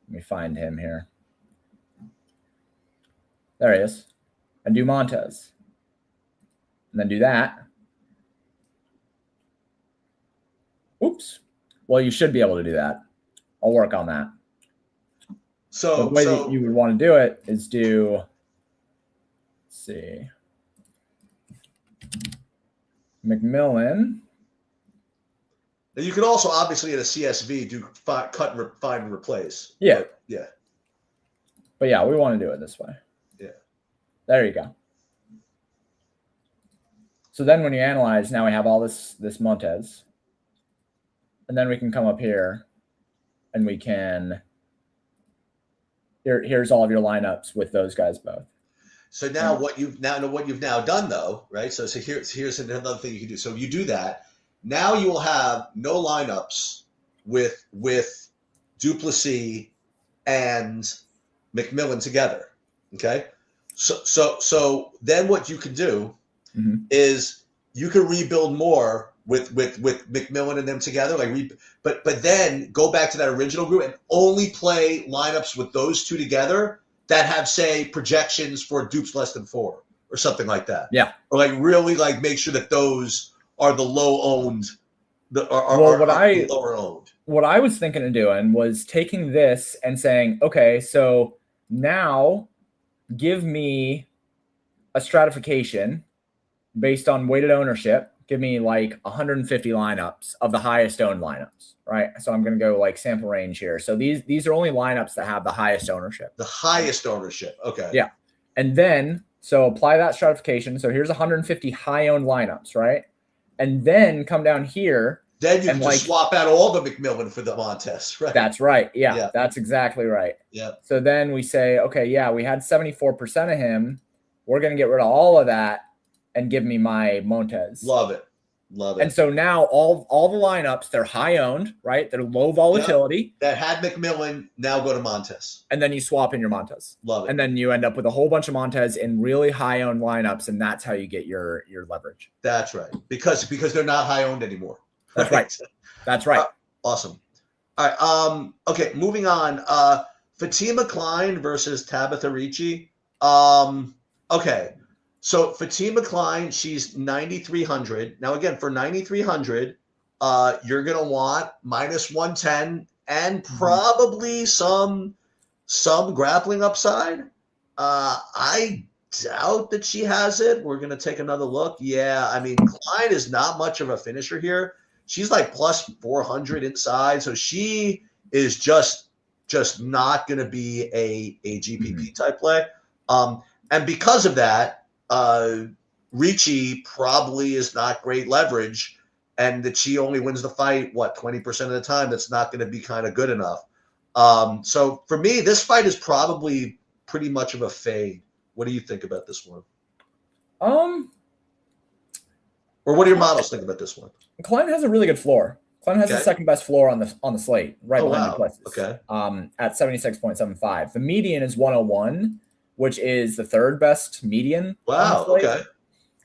Let me find him here. There he is. And do Montez. And then do that. Oops. Well, you should be able to do that. I'll work on that. So the way that you would want to do it is do, let's see, McMillan. You could also obviously at a CSV do cut and find and replace. Yeah. But yeah, we want to do it this way. Yeah. There you go. So then when you analyze, now we have all this Montez. And then we can come up here and we can, here's all of your lineups with those guys both. So now what you've now done though, right? So here's another thing you can do. So you do that. Now you will have no lineups with Duplessis and McMillan together. Okay. So then what you can do is you can rebuild more with McMillan and them together, but then go back to that original group and only play lineups with those two together that have, say, projections for dupes less than 4 or something like that. Yeah. Or like really like make sure that those are the low owned, lower owned. What I was thinking of doing was taking this and saying, okay, so now give me a stratification based on weighted ownership. Give me like 150 lineups of the highest owned lineups, right? So I'm going to go like sample range here. So these are only lineups that have the highest ownership. The highest ownership. Okay. Yeah. And then, so apply that stratification. So here's 150 high owned lineups, right? And then come down here. Then you can just swap out all the McMillan for the Montez, right? That's right. Yeah, that's exactly right. Yeah. So then we say, okay, yeah, we had 74% of him. we're going to get rid of all of that and give me my Montez. Love it. Love it. And so now all the lineups, they're high owned, right? They're low volatility. That had McMillan, now go to Montez. And then you swap in your Montez. Love it. And then you end up with a whole bunch of Montez in really high owned lineups, and that's how you get your leverage. That's right. Because they're not high owned anymore. That's right. That's right. Awesome. All right. Okay, moving on. Fatima Klein versus Tabitha Ricci. Okay. So Fatima Klein, she's 9,300. Now, again, for 9,300, you're going to want minus 110 and probably some grappling upside. I doubt that she has it. We're going to take another look. Yeah, I mean, Klein is not much of a finisher here. She's like plus 400 inside. So she is just not going to be a GPP type play. And because of that, Ricci probably is not great leverage, and that she only wins the fight, 20% of the time. That's not going to be kind of good enough. So for me, this fight is probably pretty much of a fade. What do you think about this one? Or what do your models think about this one? Klein has a really good floor. Klein has the second best floor on the slate, right behind Duplessis. Okay. At 76.75. The median is 101, which is the third best median. Wow. Okay.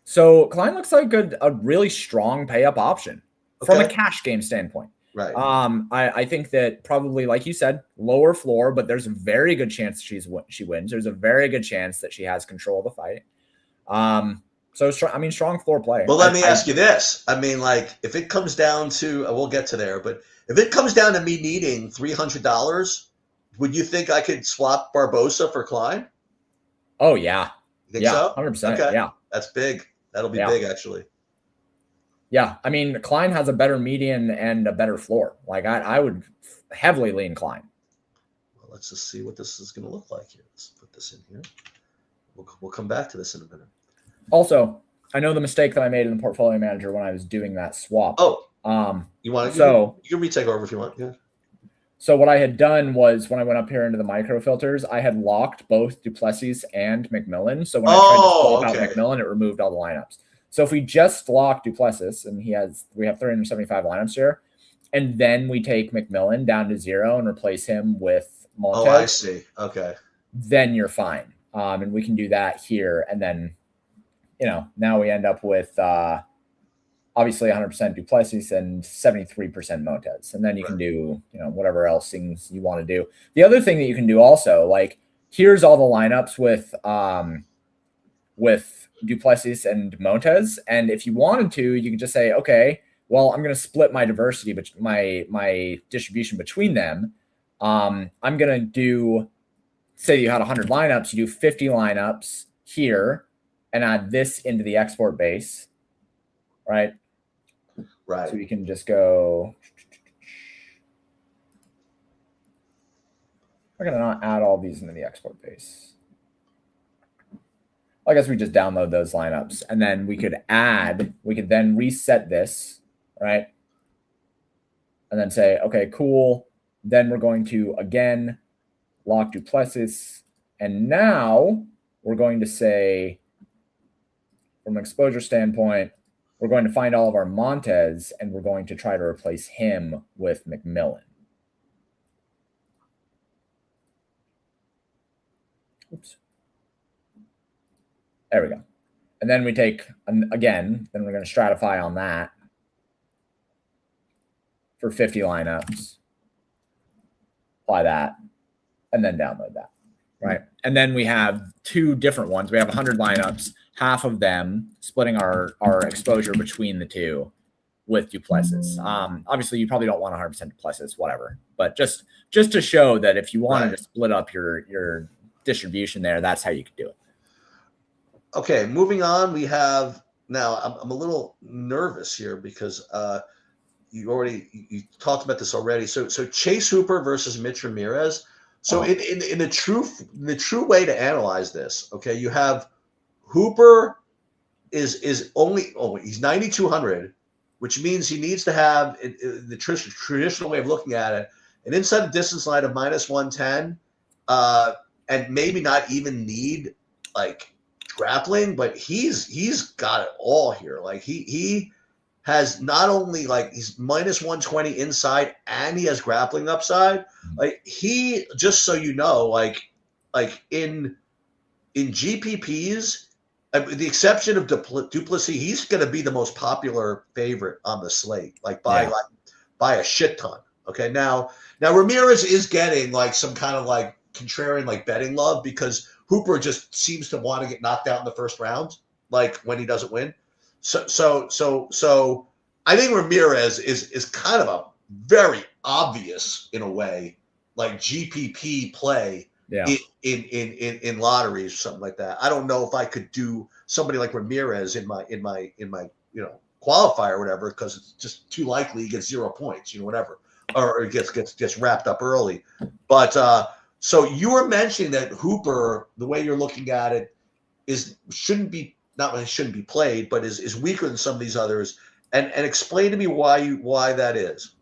So Klein looks like a really strong pay up option from a cash game standpoint. Right. I think that probably, like you said, lower floor, but there's a very good chance she wins. There's a very good chance that she has control of the fight. So strong floor play. Well, let me ask you this. I mean, like, if it comes down to, we'll get to there, but if it comes down to me needing $300, would you think I could swap Barbosa for Klein? Oh yeah. You think so? 100%. Okay. Yeah. That's big. That'll be big, actually. Yeah. I mean, Klein has a better median and a better floor. Like, I would heavily lean Klein. Well, let's just see what this is going to look like here. Let's put this in here. We'll come back to this in a minute. Also, I know the mistake that I made in the portfolio manager when I was doing that swap. Oh, you can retake over if you want. Yeah. So what I had done was when I went up here into the micro filters, I had locked both Duplessis and McMillan. So when I tried to swap out McMillan, it removed all the lineups. So if we just lock Duplessis, and we have 375 lineups here, and then we take McMillan down to 0 and replace him with Montez. Oh, I see. Okay. Then you're fine. And we can do that here. And then, now we end up with obviously 100% Duplessis and 73% Montez. And then you can do, whatever else things you want to do. The other thing that you can do also, like, here's all the lineups with Duplessis and Montez. And if you wanted to, you can just say, okay, well, I'm going to split my diversity, but my distribution between them. I'm going to do, say you had 100 lineups, you do 50 lineups here and add this into the export base, right? Right. So we can just go. We're going to not add all these into the export base. I guess we just download those lineups, and then we could then reset this, right? And then say, okay, cool. Then we're going to, again, lock Duplessis. And now we're going to say, from an exposure standpoint, we're going to find all of our Montez, and we're going to try to replace him with McMillan. Oops. There we go. And then we take, again, then we're going to stratify on that for 50 lineups. Apply that, and then download that, right? And then we have two different ones. We have 100 lineups, half of them splitting our exposure between the two with Duplessis. Obviously, you probably don't want 100% Duplessis, whatever. But just to show that if you wanted to split up your distribution there, that's how you could do it. Okay, moving on, we have now. I'm a little nervous here because you talked about this already. So Chase Hooper versus Mitch Ramirez. So in the true way to analyze this, okay, you have Hooper is only he's 9,200, which means he needs to have the traditional way of looking at it, an inside distance line of -110, and maybe not even need like grappling, but he's got it all here. Like he has not only like he's minus 120 inside and he has grappling upside. Like he, just so you know, like in GPPs, the exception of Duplessis, he's going to be the most popular favorite on the slate, like by a shit ton. Okay, now Ramirez is getting like some kind of like contrarian like betting love because Hooper just seems to want to get knocked out in the first round, like when he doesn't win. So I think Ramirez is kind of a very obvious, in a way, like GPP play in lotteries or something like that. I don't know if I could do somebody like Ramirez in my qualifier or whatever, because it's just too likely he gets 0 points, whatever, or it gets wrapped up early. But so you were mentioning that Hooper, the way you're looking at it, shouldn't be played, but is weaker than some of these others. And explain to me why that is.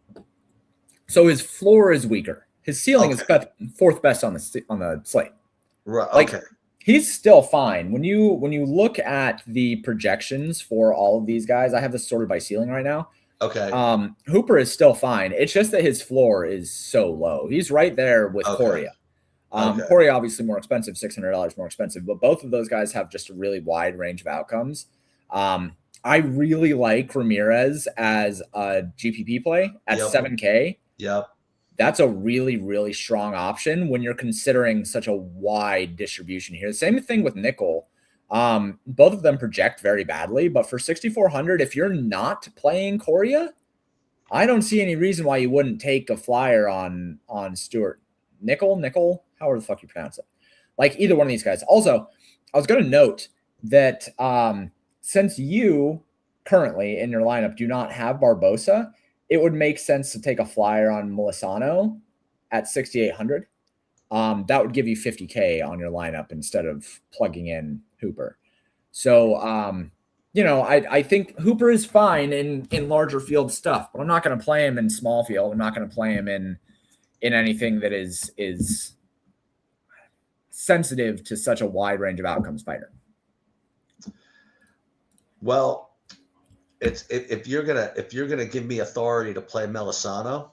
So his floor is weaker. His ceiling is fourth best on the slate. Right. Okay. Like, he's still fine. When you look at the projections for all of these guys, I have this sorted by ceiling right now. Okay. Hooper is still fine. It's just that his floor is so low. He's right there with Correa. Correa obviously more expensive, $600 more expensive, but both of those guys have just a really wide range of outcomes. I really like Ramirez as a GPP play at $7K. Yep. That's a really, really strong option when you're considering such a wide distribution here. The same thing with Nickel. Both of them project very badly, but for 6,400, if you're not playing Correa, I don't see any reason why you wouldn't take a flyer on Stuart. Nickel, however the fuck you pronounce it. Like either one of these guys. Also, I was going to note that since you currently in your lineup do not have Barbosa, it would make sense to take a flyer on Melisano at 6,800. That would give you 50K on your lineup instead of plugging in Hooper. So, I think Hooper is fine in larger field stuff, but I'm not going to play him in small field. I'm not going to play him in anything that is sensitive to such a wide range of outcomes fighter. Well, if you're gonna give me authority to play Melisano,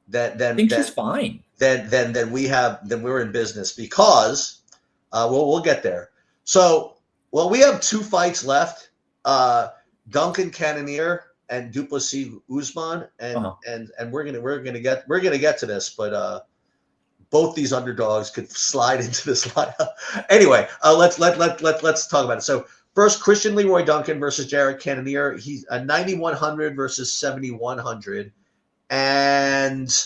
then I think he's fine. Then we're in business, because we'll get there. So we have 2 fights left. Duncan Cannonier and Duplessis Usman, and we're gonna get to this, but both these underdogs could slide into this lineup. Anyway, let's talk about it. So first, Christian Leroy Duncan versus Jared Cannonier. He's a 9,100 versus 7,100, and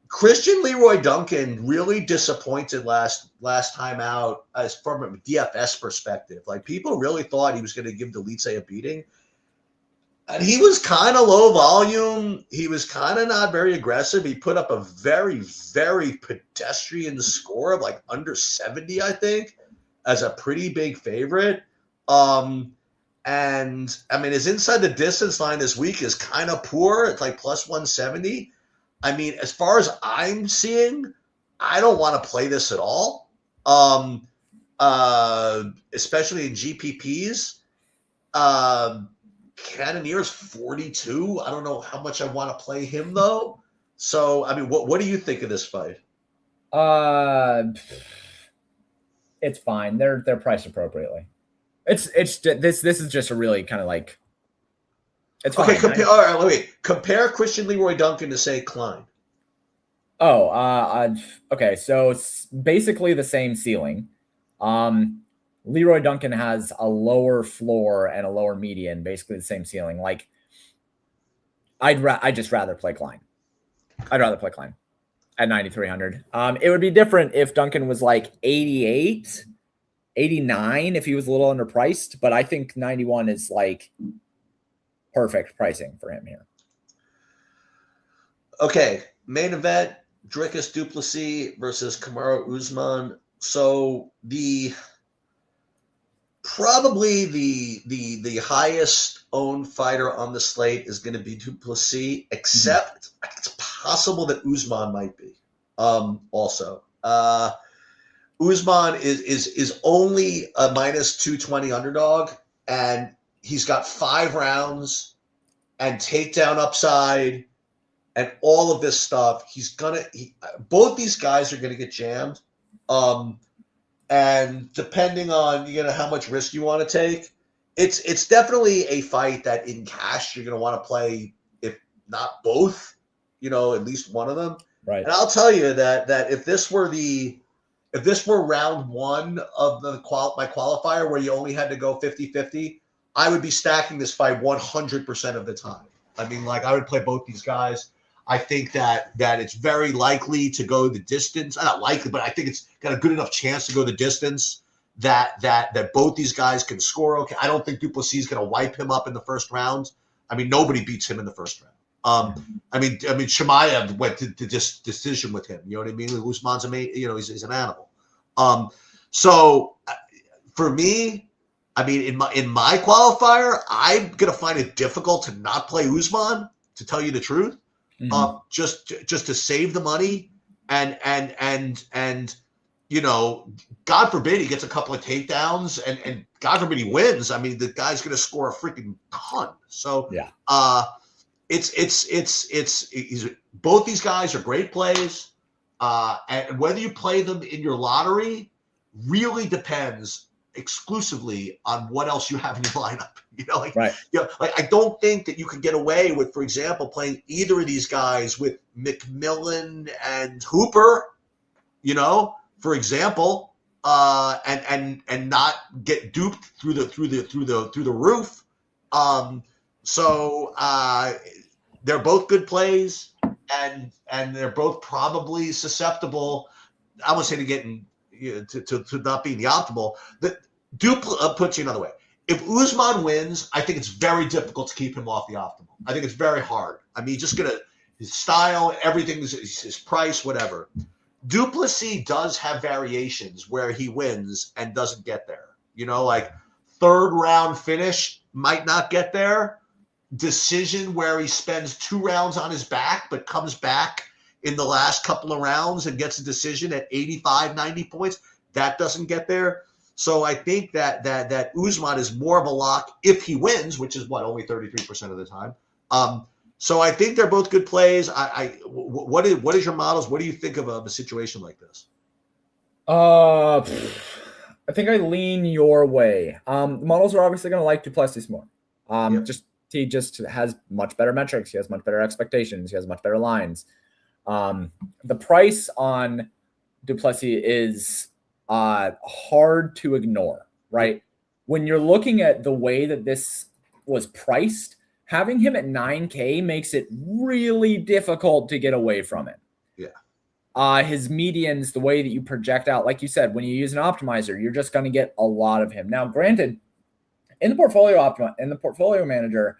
Christian Leroy Duncan really disappointed last time out, as from a DFS perspective. Like, people really thought he was going to give Delice a beating. And he was kind of low volume. He was kind of not very aggressive. He put up a very, very pedestrian score of like under 70, I think, as a pretty big favorite. And I mean, his inside the distance line this week is kind of poor. It's like plus 170. I mean, as far as I'm seeing, I don't want to play this at all. Especially in GPPs. Cannonier's 42. I don't know how much I want to play him, though. So, I mean, what do you think of this fight? It's fine. They're priced appropriately. This is just a really kind of like, it's fine. Okay, all right, wait. Compare Christian Leroy Duncan to, say, Klein. Okay. So it's basically the same ceiling. Leroy Duncan has a lower floor and a lower median, basically the same ceiling. Like, I'd just rather play Klein. I'd rather play Klein at 9,300. It would be different if Duncan was like 88, 89, if he was a little underpriced, but I think 91 is like perfect pricing for him here. Okay, main event, Dricus Duplessis versus Kamaru Usman. So probably the highest owned fighter on the slate is going to be Duplessis, except it's possible that Usman might be also. Usman is only a minus 220 underdog, and he's got 5 rounds and takedown upside and all of this stuff. Both these guys are gonna get jammed. And depending on how much risk you want to take, it's definitely a fight that in cash you're gonna want to play, if not both, at least one of them. Right. And I'll tell you that if this were round 1 of my qualifier where you only had to go 50-50, I would be stacking this fight 100% of the time. I mean, I would play both these guys. I think that it's very likely to go the distance. Not likely, but I think it's got a good enough chance to go the distance that both these guys can score okay. I don't think Duplessis is going to wipe him up in the first round. I mean, nobody beats him in the first round. I mean, Chimaev went to decision with him. You know what I mean? Usman's he's an animal. So for me, I mean, in my qualifier, I'm gonna find it difficult to not play Usman, to tell you the truth. Just to save the money and God forbid he gets a couple of takedowns and God forbid he wins. I mean, the guy's gonna score a freaking ton. So yeah. It's both these guys are great plays, and whether you play them in your lottery really depends exclusively on what else you have in your lineup. Right. I don't think that you can get away with, for example, playing either of these guys with McMillan and Hooper, for example, and not get duped through the roof. So they're both good plays, and they're both probably susceptible. I won't say to getting to not being the optimal. That puts you another way. If Usman wins, I think it's very difficult to keep him off the optimal. I think it's very hard. I mean, his style, everything, his price, whatever. Duplessis does have variations where he wins and doesn't get there. Third round finish might not get there. Decision where he spends 2 rounds on his back but comes back in the last couple of rounds and gets a decision at 85, 90 points. That doesn't get there. So I think that Usman is more of a lock if he wins, which is only 33% of the time. So I think they're both good plays. What is your models? What do you think of a situation like this? I think I lean your way. The models are obviously going to like Duplessis more. Yep. He just has much better metrics. He has much better expectations. He has much better lines. The price on Duplessis is hard to ignore, right? When you're looking at the way that this was priced, having him at 9K makes it really difficult to get away from it. Yeah. His medians, the way that you project out, like you said, when you use an optimizer, you're just going to get a lot of him. Now, granted, in the portfolio manager,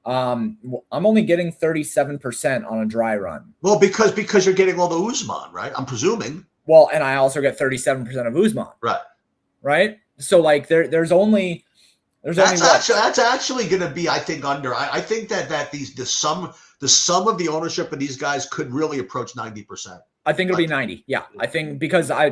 I'm only getting 37% on a dry run. Well, because you're getting all the Usman, right? I'm presuming. Well, and I also get 37% of Usman. Right. So there's only that's actually going to be, I think, under. I think that the sum of the ownership of these guys could really approach 90%. I think it'll be 90. Yeah, I think because I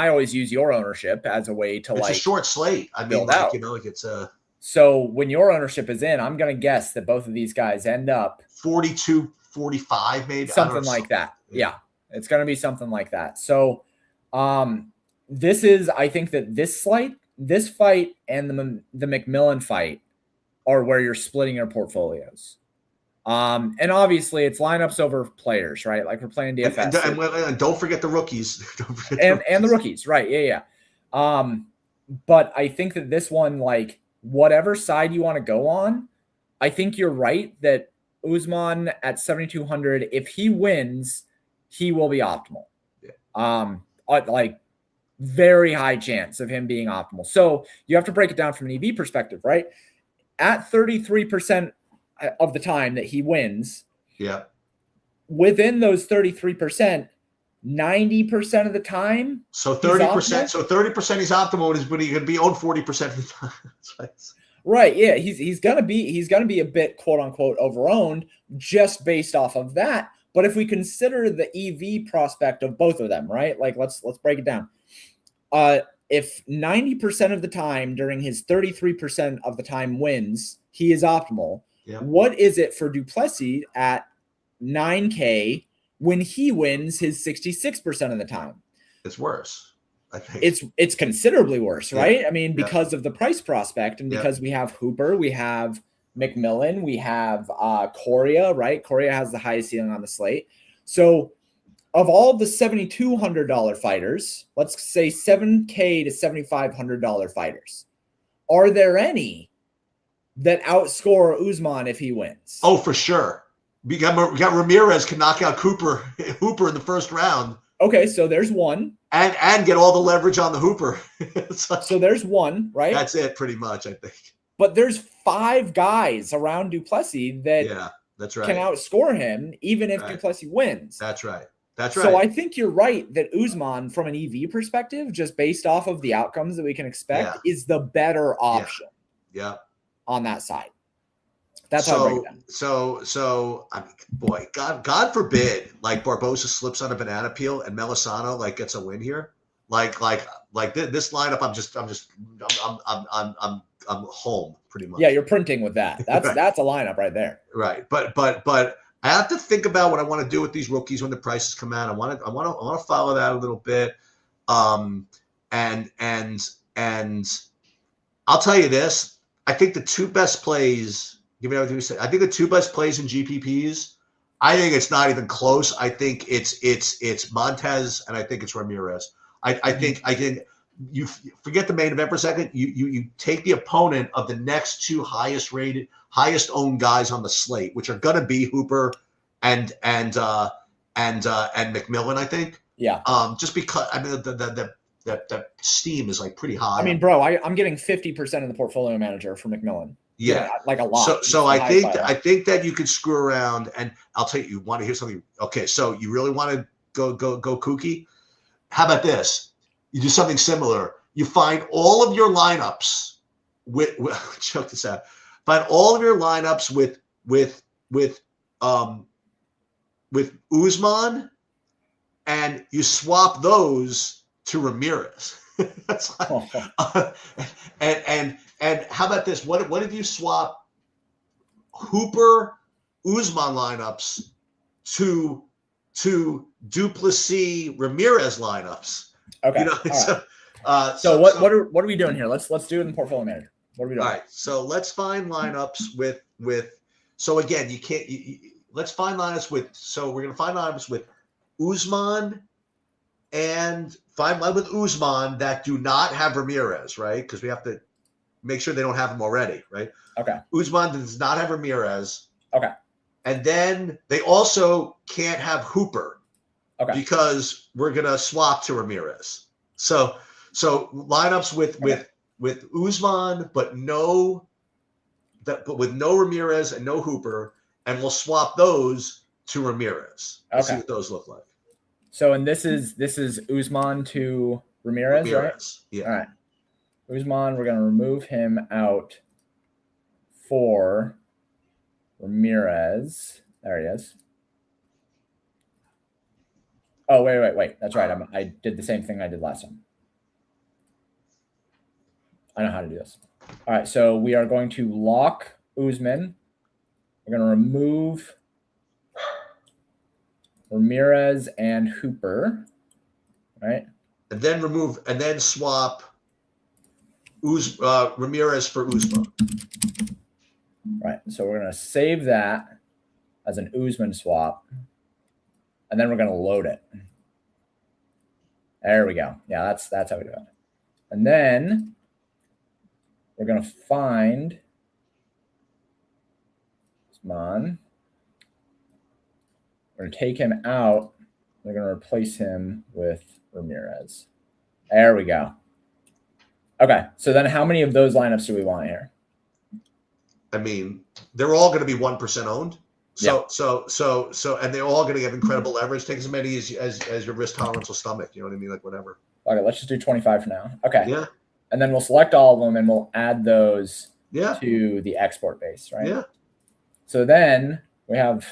always use your ownership as a way to it's a short slate. I mean, it's a. So when your ownership is in, I'm going to guess that both of these guys end up 42, 45, maybe something like that. Yeah, it's going to be something like that. So, this is, I think that this fight and the McMillan fight are where you're splitting your portfolio's. And obviously it's lineups over players, right? Like we're playing DFS. And don't forget the rookies. And the rookies, right? Yeah. But I think that this one, whatever side you want to go on, I think you're right that Usman at 7,200, if he wins, he will be optimal. Yeah. Very high chance of him being optimal. So you have to break it down from an EV perspective, right? At 33% of the time that he wins, yeah, within those 33%, 90% of the time, so 30%. So 30% he's optimal, but he could be on 40% of the time. Right? Yeah, he's gonna be a bit quote unquote overowned just based off of that. But if we consider the EV prospect of both of them, right? Let's break it down. if 90% of the time during his 33% of the time wins, he is optimal. Yeah. What is it for Duplessis at 9K when he wins his 66% of the time? It's worse, I think. It's considerably worse, right? Yeah. I mean, because of the price prospect and because we have Hooper, we have McMillan, we have Correa, right? Correa has the highest ceiling on the slate. So of all the $7,200 fighters, let's say $7K to $7,500 fighters, are there any that outscore Usman if he wins? Oh, for sure. We got Ramirez can knock out Hooper in the first round. Okay, so there's one. And get all the leverage on the Hooper. So there's one, right? That's it pretty much, I think. But there's 5 guys around Duplessis that that's right. can outscore him even if Duplessis wins. That's right. That's right. So I think you're right that Usman, from an EV perspective, just based off of the outcomes that we can expect, is the better option. Yeah. On that side. That's how I break it down. So I mean, boy, God forbid, like Barbosa slips on a banana peel and Melisano like gets a win here. Like this lineup, I'm home pretty much. Yeah, you're printing with that. That's a lineup right there. Right, but I have to think about what I want to do with these rookies when the prices come out. I want to follow that a little bit. And I'll tell you this. I think the two best plays. Give me everything you said. I think the two best plays in GPPs. I think it's not even close. I think it's Montez and I think it's Ramirez. I think you forget the main event for a second. You take the opponent of the next two highest owned guys on the slate, which are going to be Hooper and McMillan. I think. Yeah. Just because I mean the steam is like pretty high. I mean, bro, I'm getting 50% of the portfolio manager for McMillan. Yeah, like a lot. So I think that you could screw around, and I'll tell you. You want to hear something? Okay, so you really want to go kooky? How about this? You do something similar. You find all of your lineups with check this out. Find all of your lineups with Usman, and you swap those to Ramirez. That's like, and how about this? What if you swap Hooper Usman lineups to Duplessis Ramirez lineups? Okay. You know, right. So what are we doing here? Let's do it in portfolio manager. What are we doing? All right. So let's find lineups with. So again, you can't. Let's find lineups with. So we're gonna find lineups with Usman. And find one with Usman that do not have Ramirez, right? Because we have to make sure they don't have him already, right? Okay. Usman does not have Ramirez. Okay. And then they also can't have Hooper. Okay. Because we're gonna swap to Ramirez. So lineups with Usman, but with no Ramirez and no Hooper, and we'll swap those to Ramirez. Let's see what those look like. So, and this is Usman to Ramirez, right? Yeah. All right. Usman, we're going to remove him out for Ramirez. There he is. Oh, wait. That's right. I did the same thing I did last time. I know how to do this. All right. So we are going to lock Usman. We're going to remove Ramirez and Hooper, right? And then swap Ramirez for Usman. Right. So we're going to save that as an Usman swap. And then we're going to load it. There we go. Yeah, that's how we do it. And then we're going to find Usman. We're going to take him out. We're going to replace him with Ramirez. There we go. Okay. So then how many of those lineups do we want here? I mean, they're all going to be 1% owned. So, and they're all going to have incredible leverage. Take as many as your risk tolerance will stomach. You know what I mean? Like whatever. Okay. Let's just do 25 for now. Okay. Yeah. And then we'll select all of them and we'll add those to the export base, right? Yeah. So then we have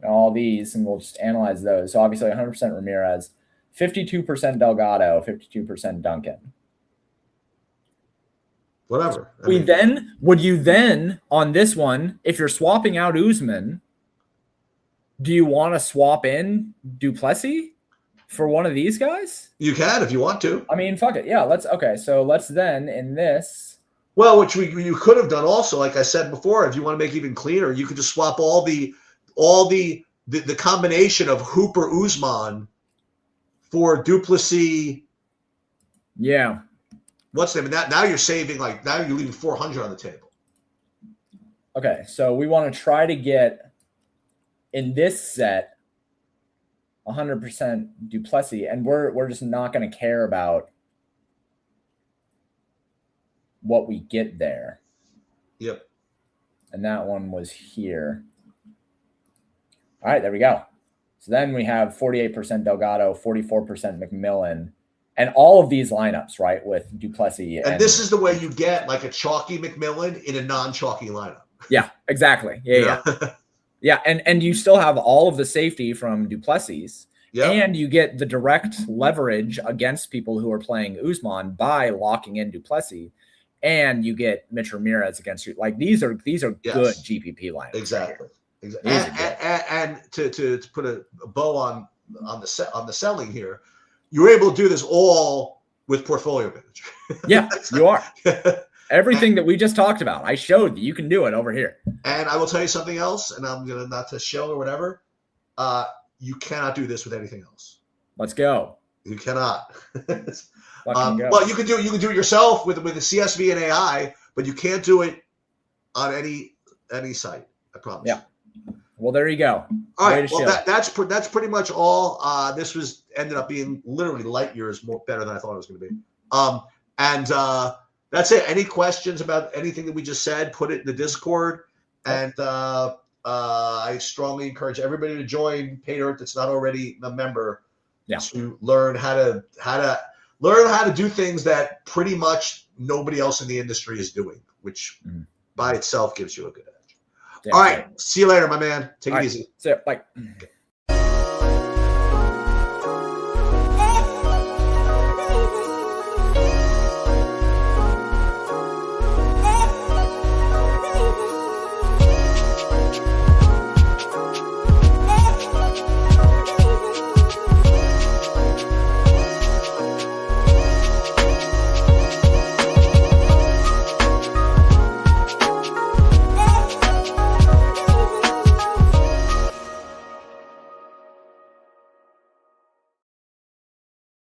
all these and we'll just analyze those. So obviously 100% Ramirez, 52% Delgado, 52% Duncan. Whatever. Would you then on this one, if you're swapping out Usman, do you want to swap in Duplessis for one of these guys? You can if you want to. I mean, fuck it. Yeah, so let's then in this. Well, which you could have done also, like I said before, if you want to make it even cleaner, you could just swap all the combination of Hooper Usman for Duplessis. Yeah. What's the name? Now you're saving, like, now you're leaving 400 on the table. Okay, so we want to try to get in this set 100% Duplessis, and we're just not going to care about what we get there. Yep. And that one was here. All right, there we go. So then we have 48% Delgado, 44% McMillan, and all of these lineups, right, with Duplessis. And this is the way you get like a chalky McMillan in a non-chalky lineup. Yeah, exactly. Yeah. Yeah, and you still have all of the safety from Duplessis, and you get the direct leverage against people who are playing Usman by locking in Duplessis, and you get Mitch Ramirez against you. Like these are good GPP lineups. Exactly. And to put a bow on the selling here, you were able to do this all with portfolio manager. Yeah, you are. Everything that we just talked about, I showed that you can do it over here. And I will tell you something else, and I'm gonna not to show or whatever. You cannot do this with anything else. Let's go. You cannot. Go. Well, you can do it yourself with the CSV and AI, but you can't do it on any site. I promise. Yeah. Well, there you go. All right. Well, that's pretty much all. This ended up being literally light years better than I thought it was going to be. That's it. Any questions about anything that we just said? Put it in the Discord, and I strongly encourage everybody to join Pay Dirt that's not already a member. Yeah. To learn how to do things that pretty much nobody else in the industry is doing, which by itself gives you a good edge. All right. See you later, my man. Take it easy. So, bye.